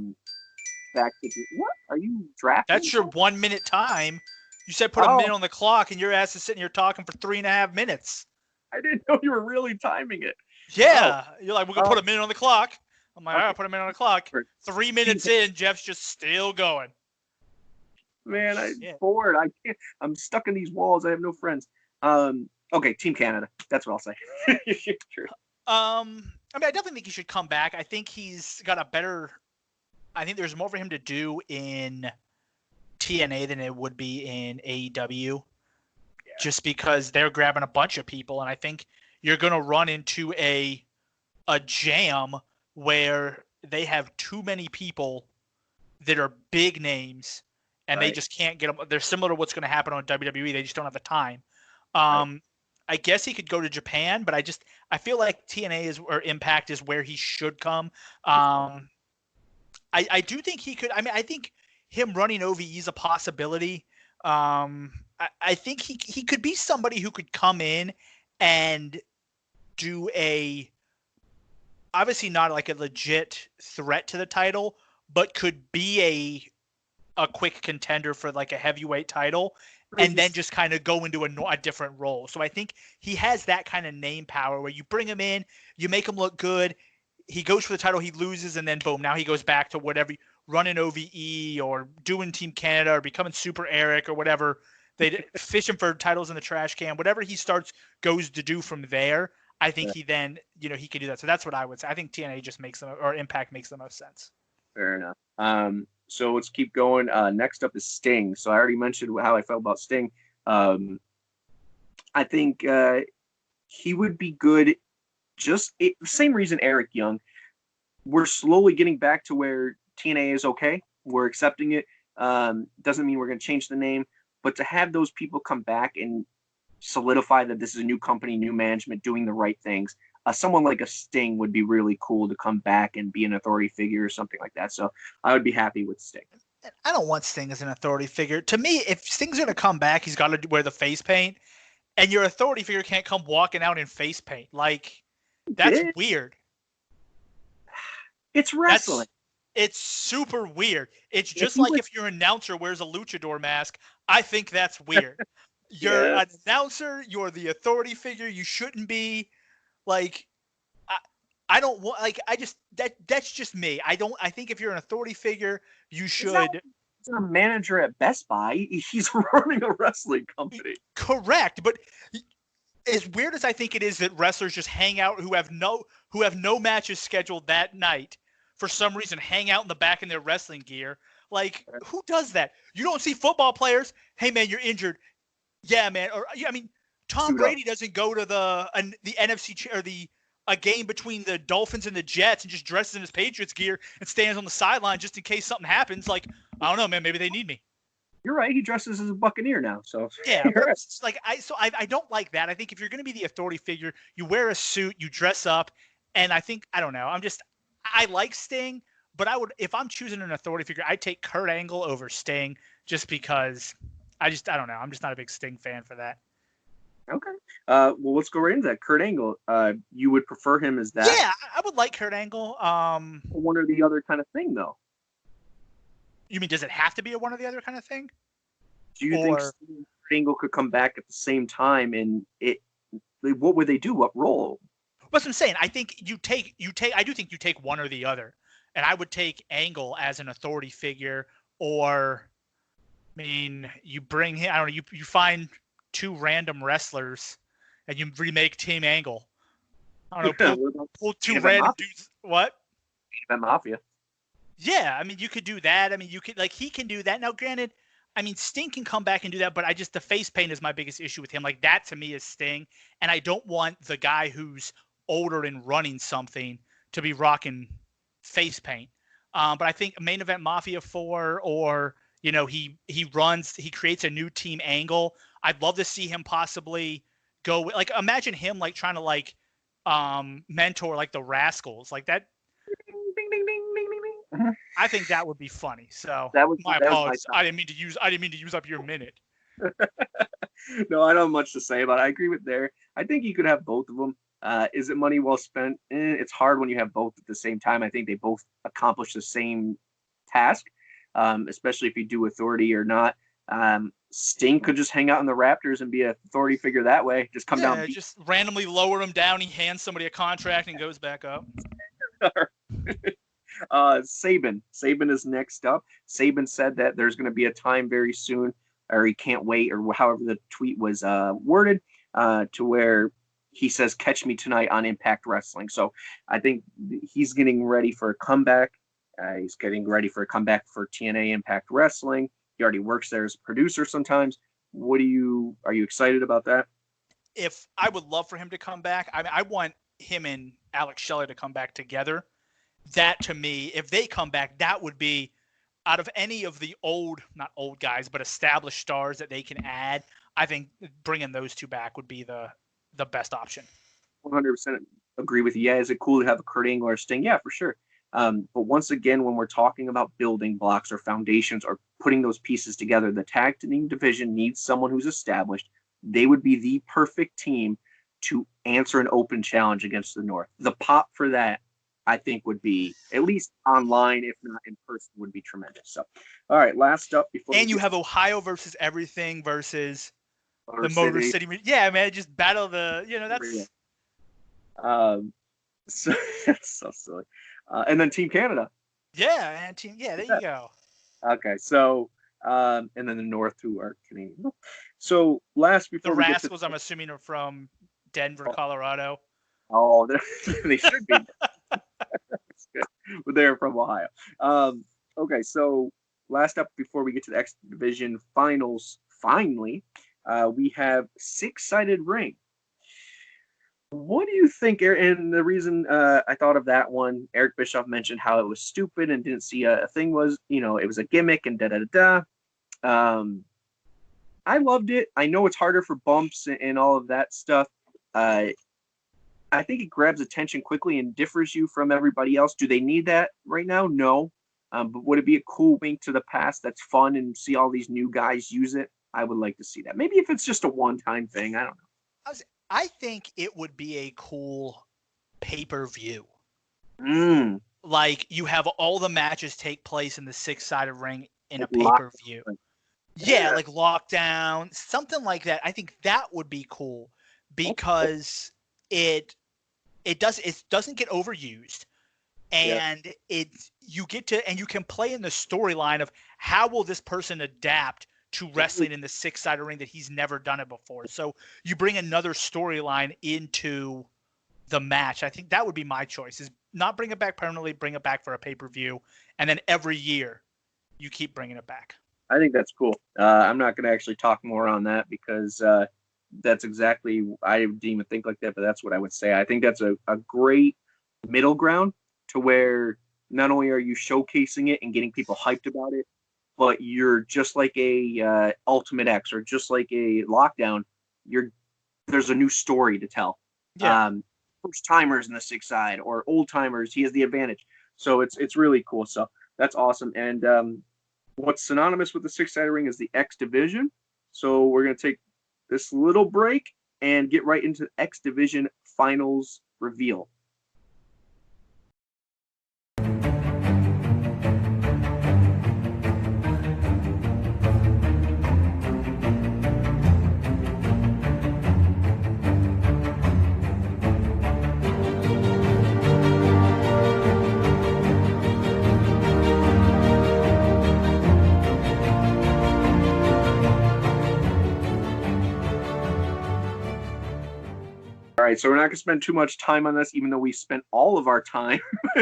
Are you drafting? That's your 1 minute time. You said put a minute on the clock, and your ass is sitting here talking for 3.5 minutes. I didn't know you were really timing it. Yeah, you're like, we're gonna put a minute on the clock. I'm like, all right, put a minute on the clock. 3 minutes in, Jeff's just still going. Man, I'm bored. I can't. I'm stuck in these walls. I have no friends. Okay, Team Canada. That's what I'll say. True. I mean, I definitely think he should come back. I think he's got a better. I think there's more for him to do in TNA than it would be in AEW, just because they're grabbing a bunch of people, and I think you're gonna run into a jam where they have too many people that are big names, and they just can't get them. They're similar to what's going to happen on WWE. They just don't have the time. I guess he could go to Japan, but I feel like TNA or Impact is where he should come. I do think he could. I mean, I think him running OVE is a possibility. I think he could be somebody who could come in and do obviously not like a legit threat to the title, but could be a quick contender for like a heavyweight title, and then just kind of go into a different role. So I think he has that kind of name power where you bring him in, you make him look good, he goes for the title, he loses, and then boom, now he goes back to whatever, running OVE or doing Team Canada or becoming Super Eric or whatever. They fish him for titles in the trash can. Whatever he goes to do from there, I think he then, he can do that. So that's what I would say. I think TNA just or Impact makes the most sense. Fair enough. So let's keep going. Next up is Sting. So I already mentioned how I felt about Sting. I think he would be good. Same reason Eric Young. We're slowly getting back to where TNA is okay. We're accepting it. Doesn't mean we're going to change the name, but to have those people come back and solidify that this is a new company, new management, doing the right things. Someone like a Sting would be really cool to come back and be an authority figure or something like that. So I would be happy with Sting. I don't want Sting as an authority figure. To me, if Sting's going to come back, he's got to wear the face paint, and your authority figure can't come walking out in face paint. Like, that's weird. It's wrestling. It's super weird. It's just like if your announcer wears a luchador mask. I think that's weird. You're an announcer. You're the authority figure. You shouldn't be like. I don't want that's just me. I think if you're an authority figure, you should. He's a manager at Best Buy. He's running a wrestling company. Correct, but as weird as I think it is that wrestlers just hang out who have no matches scheduled that night for some reason, hang out in the back in their wrestling gear. Like, who does that? You don't see football players. Hey man, you're injured. Yeah, man. Or I mean, Tom Brady doesn't go to the NFC or a game between the Dolphins and the Jets and just dresses in his Patriots gear and stands on the sideline just in case something happens. Like, I don't know, man. Maybe they need me. You're right. He dresses as a Buccaneer now. So yeah, it's like I don't like that. I think if you're going to be the authority figure, you wear a suit, you dress up, and I don't know. I like Sting, but if I'm choosing an authority figure, I'd take Kurt Angle over Sting just because I don't know. I'm just not a big Sting fan for that. Okay. Well, let's go right into that. Kurt Angle. You would prefer him as that? Yeah, I would like Kurt Angle. One or the other kind of thing, though. You mean, does it have to be a one or the other kind of thing? Do you think Kurt Angle could come back at the same time, and what would they do? What role? That's what I'm saying. I think I do think you take one or the other, and I would take Angle as an authority figure, or I mean, you bring him. I don't know. You find two random wrestlers, and you remake Team Angle. I don't know. Pull two random dudes. What? Mafia. Yeah, I mean, you could do that. I mean, you could he can do that. Now, granted, I mean, Sting can come back and do that, but the face paint is my biggest issue with him. Like, that to me is Sting, and I don't want the guy who's older and running something to be rocking face paint. But I think Main Event Mafia 4, or he creates a new Team Angle. I'd love to see him possibly go imagine him trying to mentor the Rascals like that. Ding, ding, ding, ding, ding, ding. I think that would be funny. So my apologies. I didn't mean to use up your minute. No, I don't have much to say about it. I agree with there. I think you could have both of them. Is it money well spent? It's hard when you have both at the same time. I think they both accomplish the same task, especially if you do authority or not. Sting could just hang out in the Raptors and be an authority figure that way. Just come down. Just randomly lower him down. He hands somebody a contract and goes back up. Saban is next up. Saban said that there's going to be a time very soon, or he can't wait, or however the tweet was worded, to where he says, "Catch me tonight on Impact Wrestling." So I think he's getting ready for a comeback. He's getting ready for a comeback for TNA Impact Wrestling. He already works there as a producer sometimes. Are you excited about that? If I would love for him to come back. I mean, I want him and Alex Shelley to come back together. That to me, if they come back, that would be out of any of the not old guys, but established stars that they can add. I think bringing those two back would be the best option. 100% agree with you. Yeah, is it cool to have a Kurt Angle or Sting? Yeah, for sure. But once again, when we're talking about building blocks or foundations or putting those pieces together, the tag team division needs someone who's established. They would be the perfect team to answer an open challenge against the North. The pop for that, I think, would be, at least online, if not in person, would be tremendous. So, all right, last up before. And you have Ohio versus everything versus the Motor City. Yeah, man, just battle the. That's. So that's so silly. And then Team Canada. Yeah, man. There you go. Okay, so and then the North, who are Canadian. So last before the Rascals, I'm assuming, are from Denver, Colorado. Oh, they should be. That's good. But they're from Ohio. Okay, so last up before we get to the X Division finals, finally, we have six-sided ring. What do you think? And the reason I thought of that one, Eric Bischoff mentioned how it was stupid and didn't see a thing was, it was a gimmick and da-da-da-da. I loved it. I know it's harder for bumps and all of that stuff. I think it grabs attention quickly and differs you from everybody else. Do they need that right now? No. But would it be a cool wink to the past that's fun and see all these new guys use it? I would like to see that. Maybe if it's just a one-time thing. I don't know. I think it would be a cool pay-per-view. like you have all the matches take place in the 6-sided ring in a Like pay-per-view. Yeah, like lockdown, something like that. I think that would be cool because it doesn't get overused, and you can play in the storyline of how will this person adapt to wrestling in the 6-sided ring that he's never done it before. So you bring another storyline into the match. I think that would be my choice, is not bring it back permanently, bring it back for a pay-per-view, and then every year you keep bringing it back. I think that's cool. I'm not going to actually talk more on that because that's exactly, I didn't even think like that, but that's what I would say. I think that's a great middle ground to where not only are you showcasing it and getting people hyped about it, but you're just like a Ultimate X or just like a Lockdown. There's a new story to tell. Yeah. First timers in the 6-side or old timers, he has the advantage. So it's really cool. So that's awesome. And what's synonymous with the 6-sided ring is the X Division. So we're going to take this little break and get right into the X Division finals reveal. All right, so we're not going to spend too much time on this, even though we spent all of our time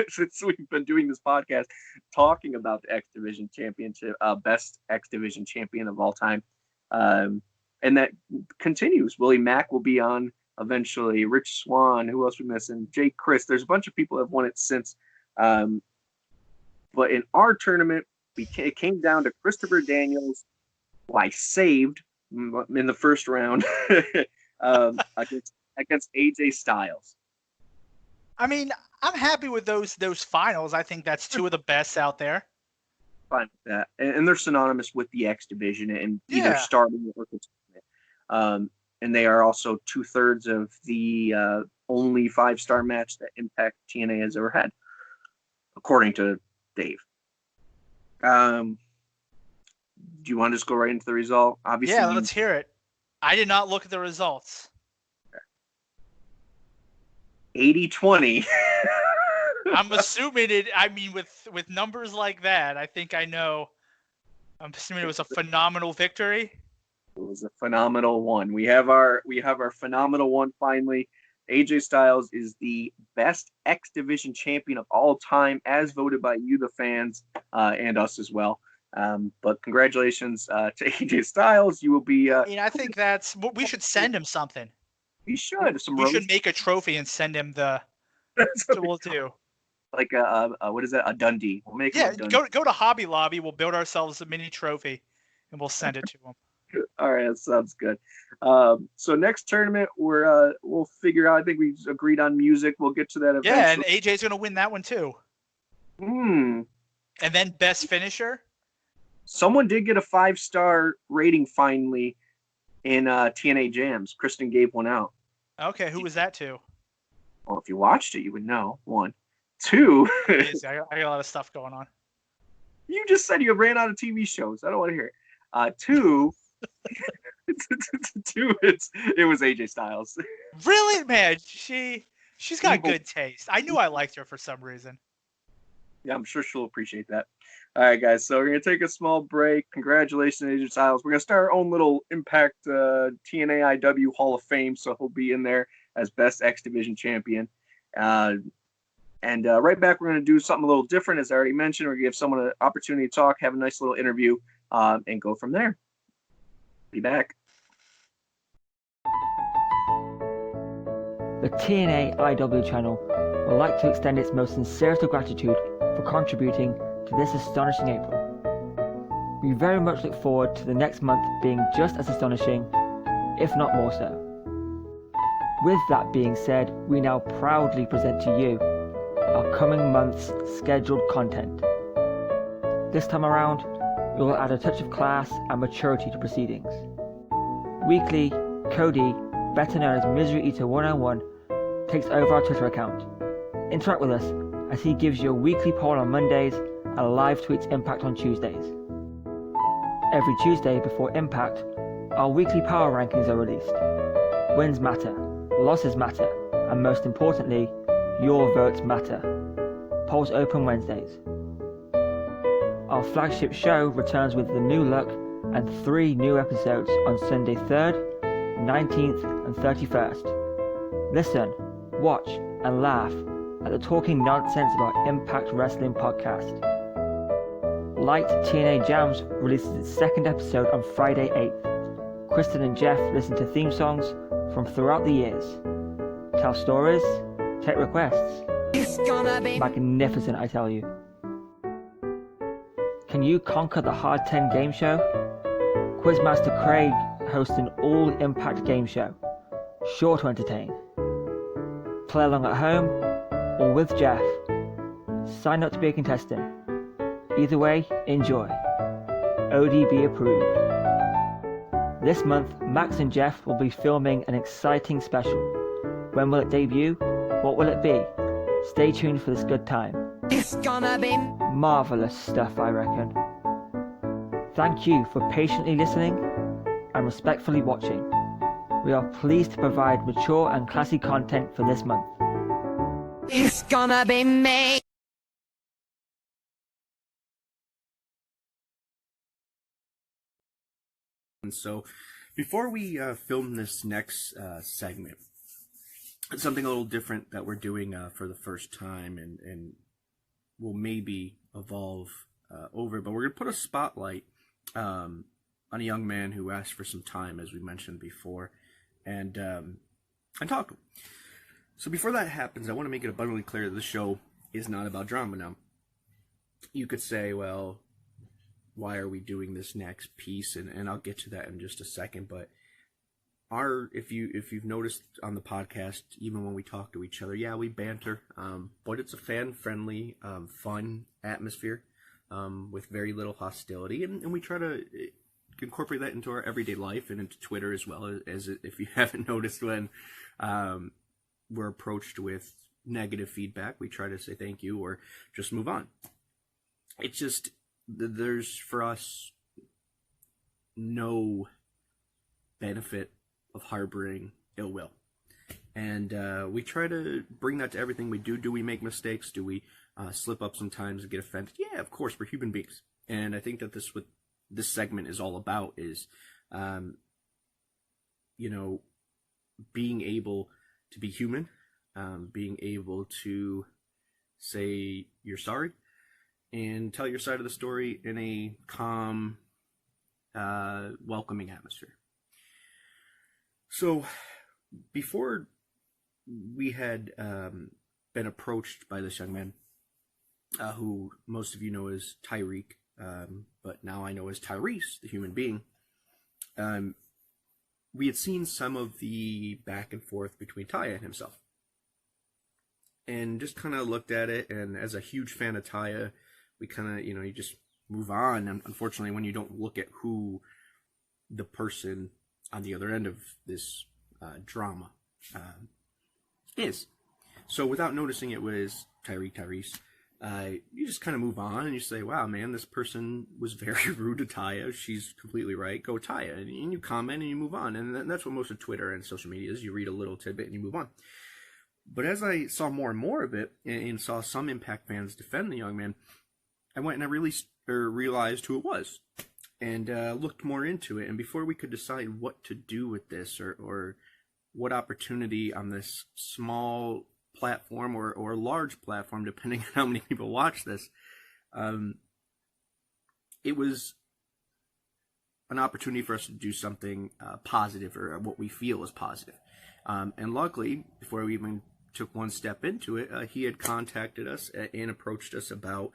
since we've been doing this podcast talking about the X Division Championship, best X Division champion of all time. And that continues. Willie Mack will be on eventually. Rich Swann, who else we missing? Jake Chris. There's a bunch of people that have won it since. But in our tournament, it came down to Christopher Daniels, who I saved in the first round against AJ Styles. I mean, I'm happy with those finals. I think that's two of the best out there. Fine with that. And they're synonymous with the X Division and either starting or continuing. And they are also 2/3 of the only 5-star match that Impact TNA has ever had, according to Dave. Do you want to just go right into the result? Obviously, yeah, let's hear it. I did not look at the results. 80-20. I'm assuming it. I mean, with numbers like that, I think I know. I'm assuming it was a phenomenal victory. It was a phenomenal one. We have our phenomenal one finally. AJ Styles is the best X Division champion of all time, as voted by you, the fans, and us as well. But congratulations to AJ Styles. You will be. I think we should send him something. We should. We should make a trophy and send him the. That's what we'll do. Like what is that? A Dundee. We'll make. Yeah, go to Hobby Lobby. We'll build ourselves a mini trophy, and we'll send it to him. All right, that sounds good. So next tournament, we'll figure out. I think we agreed on music. We'll get to that eventually. Yeah, and AJ's gonna win that one too. And then best finisher. Someone did get a 5-star rating finally in TNA Jams. Kristen gave one out. Okay, who was that to? Well, if you watched it, you would know. 1, 2. I got a lot of stuff going on. You just said you ran out of TV shows. I don't want to hear it. 2. 2. It was AJ Styles. Really, man? She's got good taste. I knew I liked her for some reason. Yeah, I'm sure she'll appreciate that. All right, guys. So we're gonna take a small break. Congratulations, AJ Styles. We're gonna start our own little Impact TNAIW Hall of Fame. So he'll be in there as best X Division champion. And right back, we're gonna do something a little different. As I already mentioned, we're gonna give someone an opportunity to talk, have a nice little interview, and go from there. Be back. The TNAIW channel would like to extend its most sincerest of gratitude for contributing to this astonishing April. We very much look forward to the next month being just as astonishing, if not more so. With that being said, we now proudly present to you our coming month's scheduled content. This time around, we will add a touch of class and maturity to proceedings. Weekly, Cody, better known as Misery Eater 101, takes over our Twitter account. Interact with us as he gives you a weekly poll on Mondays and live tweets Impact on Tuesdays. Every Tuesday before Impact, our weekly power rankings are released. Wins matter, losses matter, and most importantly, your votes matter. Polls open Wednesdays. Our flagship show returns with the new look and 3 new episodes on Sunday 3rd, 19th and 31st. Listen, watch and laugh at the Talking Nonsense About Impact Wrestling podcast. Light TNA Jams releases its 2nd episode on Friday 8th. Kristen and Jeff listen to theme songs from throughout the years. Tell stories, take requests. It's gonna be magnificent, I tell you. Can you conquer the Hard 10 game show? Quizmaster Craig hosts an all-impact game show, sure to entertain. Play along at home or with Jeff. Sign up to be a contestant. Either way, enjoy. ODB approved. This month, Max and Jeff will be filming an exciting special. When will it debut? What will it be? Stay tuned for this good time. It's gonna be marvelous stuff, I reckon. Thank you for patiently listening and respectfully watching. We are pleased to provide mature and classy content for this month. It's gonna be me. So before we film this next segment, it's something a little different that we're doing for the first time and will maybe evolve over, but we're going to put a spotlight on a young man who asked for some time, as we mentioned before, and talk to him. So before that happens, I want to make it abundantly clear that the show is not about drama. Now, you could say, well, why are we doing this next piece? And I'll get to that in just a second. But if you've noticed on the podcast, even when we talk to each other, yeah, we banter, but it's a fan-friendly, fun atmosphere with very little hostility, and we try to incorporate that into our everyday life and into Twitter as well, as if you haven't noticed, when we're approached with negative feedback, we try to say thank you or just move on. It's just, there's for us no benefit of harboring ill will, and we try to bring that to everything we do. Do we make mistakes? Do we slip up sometimes and get offended? Yeah, of course, we're human beings, and I think that what this segment is all about is being able to be human, being able to say you're sorry and tell your side of the story in a calm, welcoming atmosphere. So before we had been approached by this young man, who most of you know as Tyreek, but now I know as Tyrese, the human being, we had seen some of the back and forth between Taya and himself, and just kind of looked at it, and as a huge fan of Taya, we kind of, you just move on. And unfortunately, when you don't look at who the person on the other end of this drama is. So without noticing it was Tyrese, you just kind of move on and you say, wow, man, this person was very rude to Taya. She's completely right. Go Taya. And you comment and you move on. And that's what most of Twitter and social media is. You read a little tidbit and you move on. But as I saw more and more of it and saw some Impact fans defend the young man, I went and I realized who it was and looked more into it. And before we could decide what to do with this or what opportunity on this small platform or large platform, depending on how many people watch this, it was an opportunity for us to do something positive, or what we feel is positive. And luckily, before we even took one step into it, he had contacted us and approached us about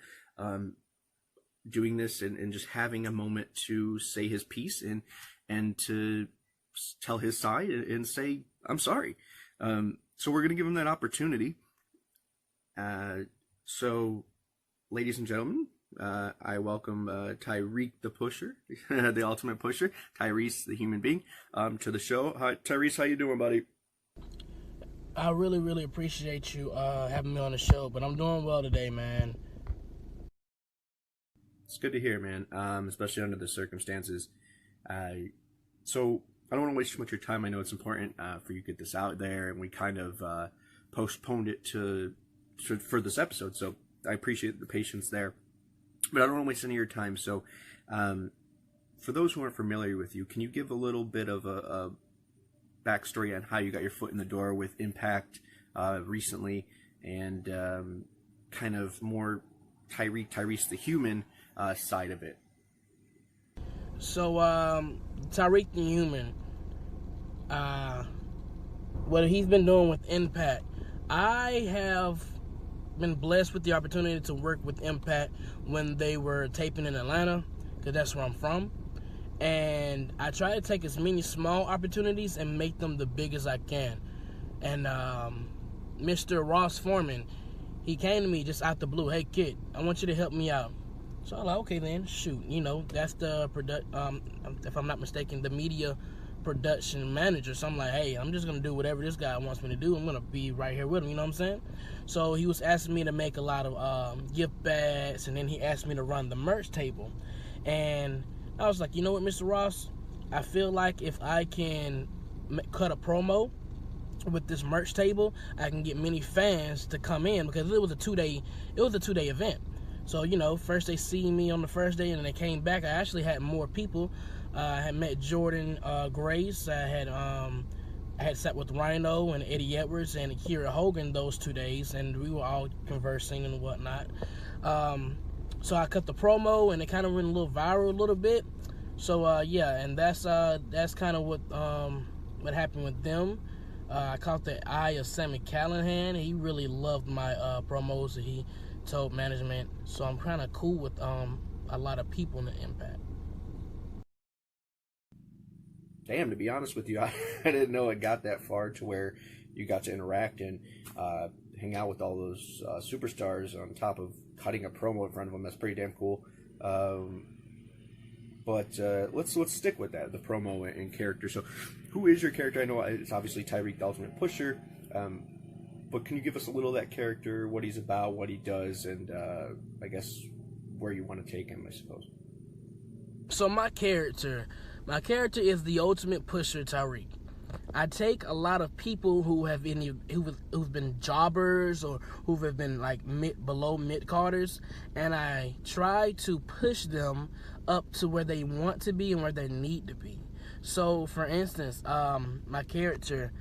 doing this and just having a moment to say his piece and to tell his side and say, I'm sorry. So we're going to give him that opportunity. So, ladies and gentlemen, I welcome Tyreek the Pusher, the ultimate pusher, Tyrese the human being, to the show. Hi, Tyrese, how you doing, buddy? I really appreciate you having me on the show, but I'm doing well today, man. It's good to hear, man. Especially under the circumstances. So I don't want to waste too much of your time. I know it's important for you to get this out there, and we kind of postponed it for this episode. So I appreciate the patience there, but I don't want to waste any of your time. So for those who aren't familiar with you, can you give a little bit of a backstory on how you got your foot in the door with Impact recently, and kind of more Tyrese the human side of it? So, Tariq the Human, what he's been doing with Impact, I have been blessed with the opportunity to work with Impact when they were taping in Atlanta, because that's where I'm from. And I try to take as many small opportunities and make them the big as I can. And Mr. Ross Foreman, he came to me just out the blue. Hey, kid, I want you to help me out. So I'm like, okay then, shoot. You know, that's the if I'm not mistaken, the media production manager. So I'm like, hey, I'm just gonna do whatever this guy wants me to do. I'm gonna be right here with him. You know what I'm saying? So he was asking me to make a lot of gift bags, and then he asked me to run the merch table. And I was like, you know what, Mr. Ross? I feel like if I can cut a promo with this merch table, I can get many fans to come in, because it was a two-day event. So, you know, first they see me on the first day, and then they came back. I actually had more people. I had met Jordan Grace. I had sat with Rhino and Eddie Edwards and Kira Hogan those 2 days, and we were all conversing and whatnot. So I cut the promo, and it kind of went a little viral a little bit. So yeah, and that's kind of what happened with them. I caught the eye of Sammy Callahan. He really loved my promos that he told management. So I'm kind of cool with a lot of people in the Impact. Damn, to be honest with you, I didn't know it got that far to where you got to interact and hang out with all those superstars on top of cutting a promo in front of them. That's pretty damn cool. But let's stick with that, the promo and character. So who is your character? I know it's obviously Tyreek, the Ultimate Pusher. But can you give us a little of that character, what he's about, what he does, and I guess where you want to take him, I suppose. So my character is the Ultimate Pusher, Tyreek. I take a lot of people who've been jobbers or who have been like below mid-carders, and I try to push them up to where they want to be and where they need to be. So, for instance, my character,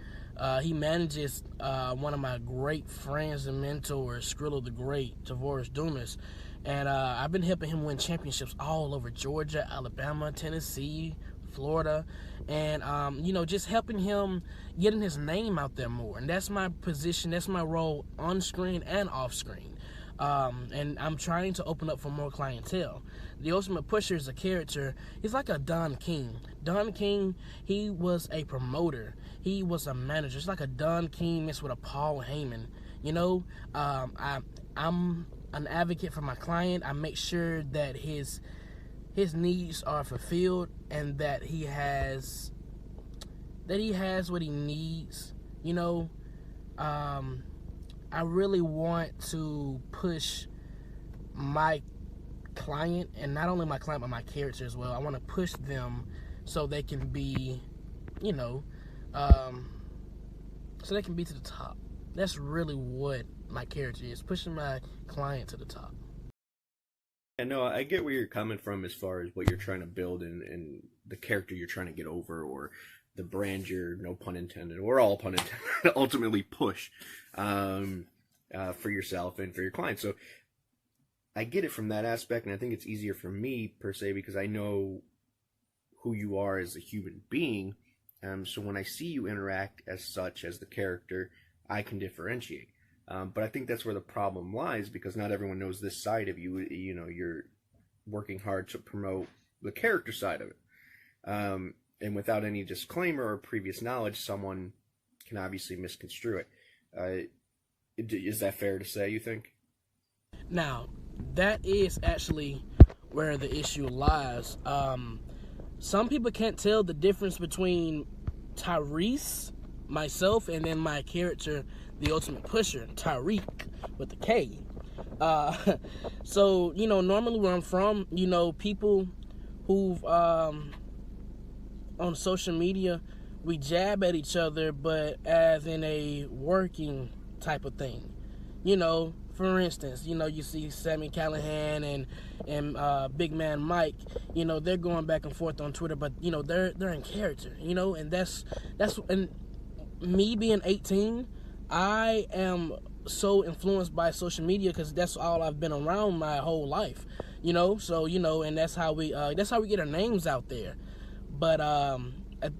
he manages one of my great friends and mentors, Skrilla the Great, Tavoris Dumas. And I've been helping him win championships all over Georgia, Alabama, Tennessee, Florida. And, you know, just helping him getting his name out there more. And that's my position, that's my role on screen and off screen. And I'm trying to open up for more clientele. The Ultimate Pusher is a character. He's like a Don King. Don King, he was a promoter. He was a manager. It's like a Don King mixed with a Paul Heyman. You know, I'm an advocate for my client. I make sure that his needs are fulfilled and that he has what he needs. You know, I really want to push my client, and not only my client, but my character as well. I want to push them so they can be, you know, so they can be to the top. That's really what my character is, pushing my client to the top. Yeah, no, I get where you're coming from as far as what you're trying to build and the character you're trying to get over, or the brand you're, no pun intended, or all pun intended, ultimately push for yourself and for your clients. So I get it from that aspect, and I think it's easier for me, per se, because I know who you are as a human being. So when I see you interact as such, as the character, I can differentiate. But I think that's where the problem lies, because not everyone knows this side of you. You know, you're working hard to promote the character side of it. And without any disclaimer or previous knowledge, someone can obviously misconstrue it. Is that fair to say, you think? Now, that is actually where the issue lies. Some people can't tell the difference between Tyrese myself, and then my character, the Ultimate Pusher, Tariq with the K. So, normally where I'm from, people who've on social media, we jab at each other, but as in a working type of thing. For instance, you see Sammy Callahan and Big Man Mike, they're going back and forth on Twitter, but they're in character, and that's and me being 18, I am so influenced by social media because that's all I've been around my whole life, so and that's how we get our names out there. But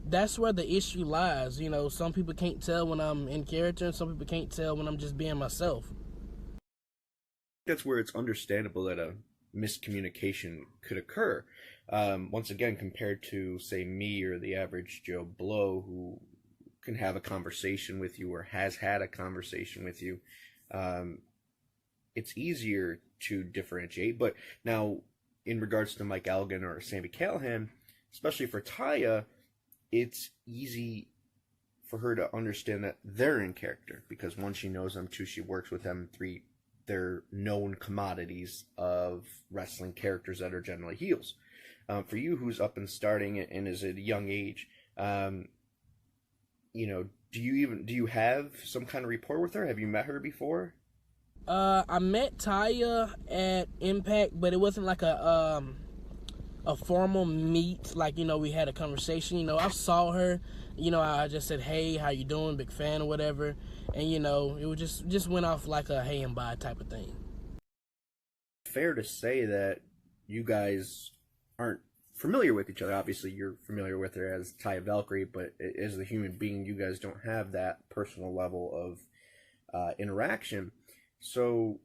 that's where the issue lies. Some people can't tell when I'm in character, and some people can't tell when I'm just being myself. That's where it's understandable that a miscommunication could occur. Once again, compared to, say, me or the average Joe Blow, who can have a conversation with you or has had a conversation with you, it's easier to differentiate. But now, in regards to Mike Algan or Sammy Callahan, especially for Taya, it's easy for her to understand that they're in character, because one, she knows them, two, she works with them, three, they're known commodities of wrestling characters that are generally heels. For you, who's up and starting and is at a young age, do you have some kind of rapport with her? Have you met her before? I met Taya at Impact, but it wasn't like a formal meet. Like, we had a conversation. I saw her. I just said, "Hey, how you doing? Big fan," or whatever. And it was just went off like a hey and bye type of thing. Fair to say that you guys aren't familiar with each other. Obviously, you're familiar with her as Taya Valkyrie, but as a human being, you guys don't have that personal level of interaction. So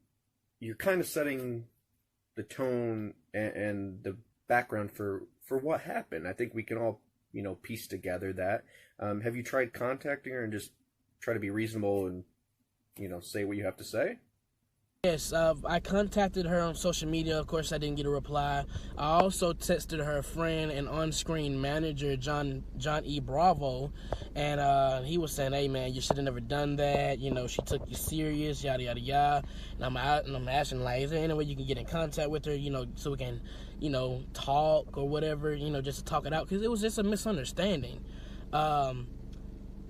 you're kind of setting the tone and the background for what happened. I think we can all, piece together that. Have you tried contacting her and just try to be reasonable and, say what you have to say? Yes, I contacted her on social media. Of course, I didn't get a reply. I also texted her friend and on-screen manager, John E. Bravo, and he was saying, "Hey, man, you should have never done that. She took you serious, yada, yada, yada." And I'm asking, like, is there any way you can get in contact with her, so we can, talk or whatever, just to talk it out? Because it was just a misunderstanding.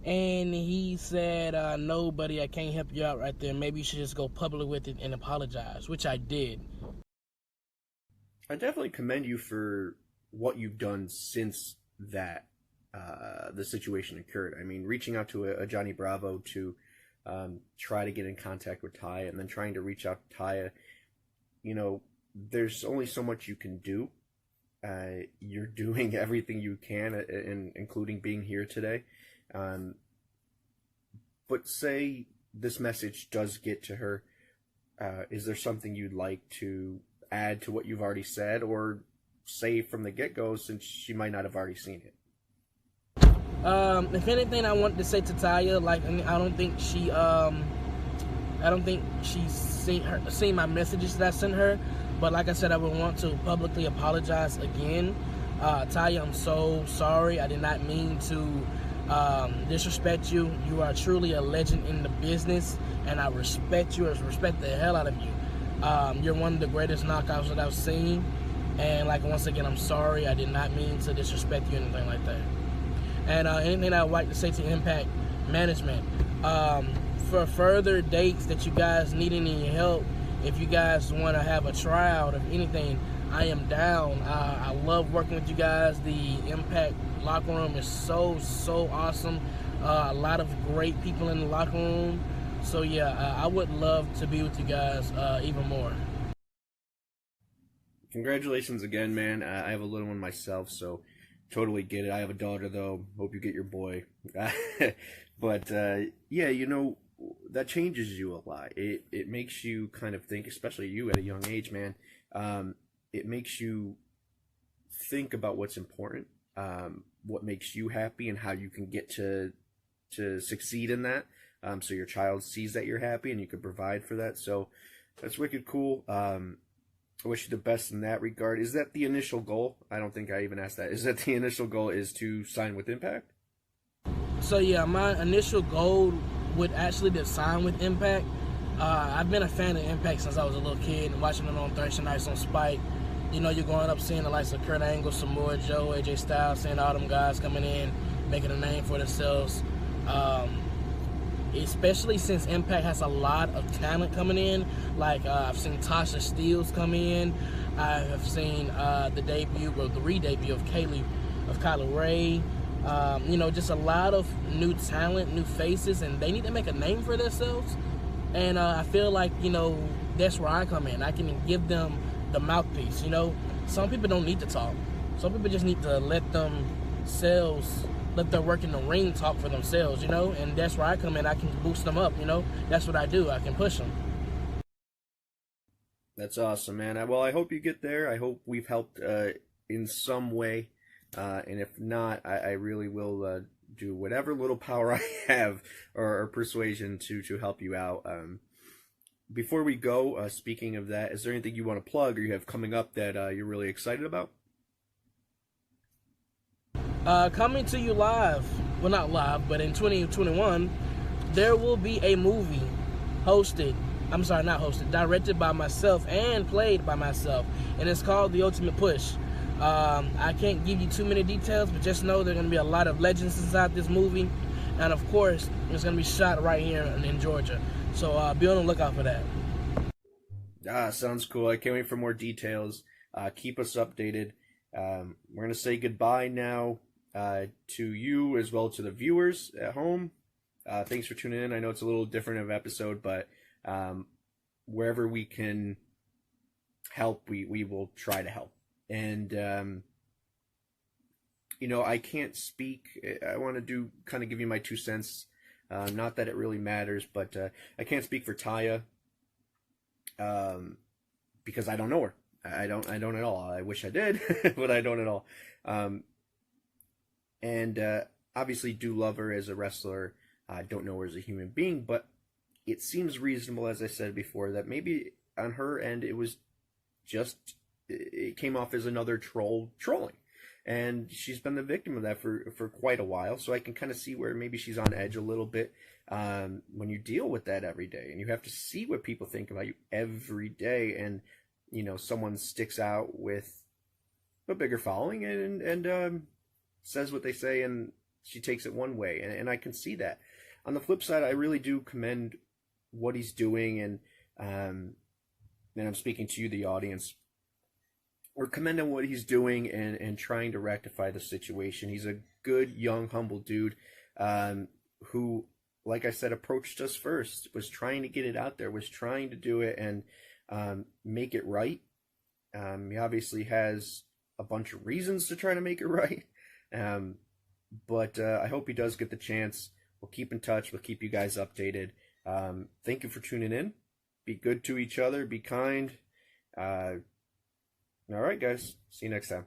And he said, "No, buddy, I can't help you out right there. Maybe you should just go public with it and apologize," which I did. I definitely commend you for what you've done since that the situation occurred. I mean, reaching out to a Johnny Bravo to try to get in contact with Taya, and then trying to reach out to Taya, there's only so much you can do. You're doing everything you can, including being here today. But say this message does get to her, is there something you'd like to add to what you've already said, or say from the get-go, since she might not have already seen it? If anything, I wanted to say to Taya, I don't think she's seen my messages that I sent her, but like I said, I would want to publicly apologize again. Taya, I'm so sorry. I did not mean to disrespect you. You are truly a legend in the business, and I respect you. I respect the hell out of you. You're one of the greatest knockouts that I've seen, and once again, I'm sorry. I did not mean to disrespect you or anything like that. And anything I would like to say to Impact Management, for further dates that you guys need any help, if you guys want to have a tryout of anything, I am down. I love working with you guys. The Impact locker room is so awesome. A lot of great people in the locker room. So yeah, I would love to be with you guys even more. Congratulations again, man. I have a little one myself, so totally get it. I have a daughter, though. Hope you get your boy. But yeah, that changes you a lot. It makes you kind of think, especially you at a young age, man. It makes you think about what's important, what makes you happy, and how you can get to succeed in that. So your child sees that you're happy and you can provide for that. So that's wicked cool. I wish you the best in that regard. Is that the initial goal? I don't think I even asked that. Is that the initial goal, is to sign with Impact? So yeah, my initial goal would actually to sign with Impact. I've been a fan of Impact since I was a little kid, and watching it on Thursday nights on Spike. You know, you're growing up seeing the likes of Kurt Angle, Samoa Joe, AJ Styles, seeing all them guys coming in, making a name for themselves. Especially since Impact has a lot of talent coming in. Like I've seen Tasha Steelz come in. I have seen the re-debut of Kylie Ray. You know, just a lot of new talent, new faces, and they need to make a name for themselves. And I feel like, you know, that's where I come in. I can give them the mouthpiece. You know, some people don't need to talk. Some people just need to let their work in the ring talk for themselves, you know, and that's where I come in. I can boost them up, you know. That's what I do. I can push them. That's awesome, man. Well, I hope you get there. I hope we've helped in some way. And if not, I really will do whatever little power I have or persuasion to help you out. Before we go, speaking of that, is there anything you want to plug or you have coming up that you're really excited about? Coming to you live, well, not live, but in 2021, there will be a movie directed by myself and played by myself, and it's called The Ultimate Push. I can't give you too many details, but just know there are going to be a lot of legends inside this movie, and of course, it's going to be shot right here in Georgia. So be on the lookout for that. Sounds cool. I can't wait for more details. Keep us updated. We're going to say goodbye now to you as well to the viewers at home. Thanks for tuning in. I know it's a little different of episode, but wherever we can help, we will try to help. And, you know, I can't speak. I want to give you my 2 cents. Not that it really matters, but I can't speak for Taya because I don't know her. I don't at all. I wish I did, but I don't at all. And obviously do love her as a wrestler. I don't know her as a human being, but it seems reasonable, as I said before, that maybe on her end it came off as another trolling. And she's been the victim of that for quite a while, so I can kind of see where maybe she's on edge a little bit when you deal with that every day. And you have to see what people think about you every day. And, you know, someone sticks out with a bigger following and says what they say, and she takes it one way. And I can see that. On the flip side, I really do commend what he's doing, and I'm speaking to you, the audience. We're commending what he's doing and trying to rectify the situation. He's a good, young, humble dude who, like I said, approached us first, was trying to get it out there, was trying to do it and make it right. He obviously has a bunch of reasons to try to make it right, but I hope he does get the chance. We'll keep in touch. We'll keep you guys updated. Thank you for tuning in. Be good to each other. Be kind. All right, guys. See you next time.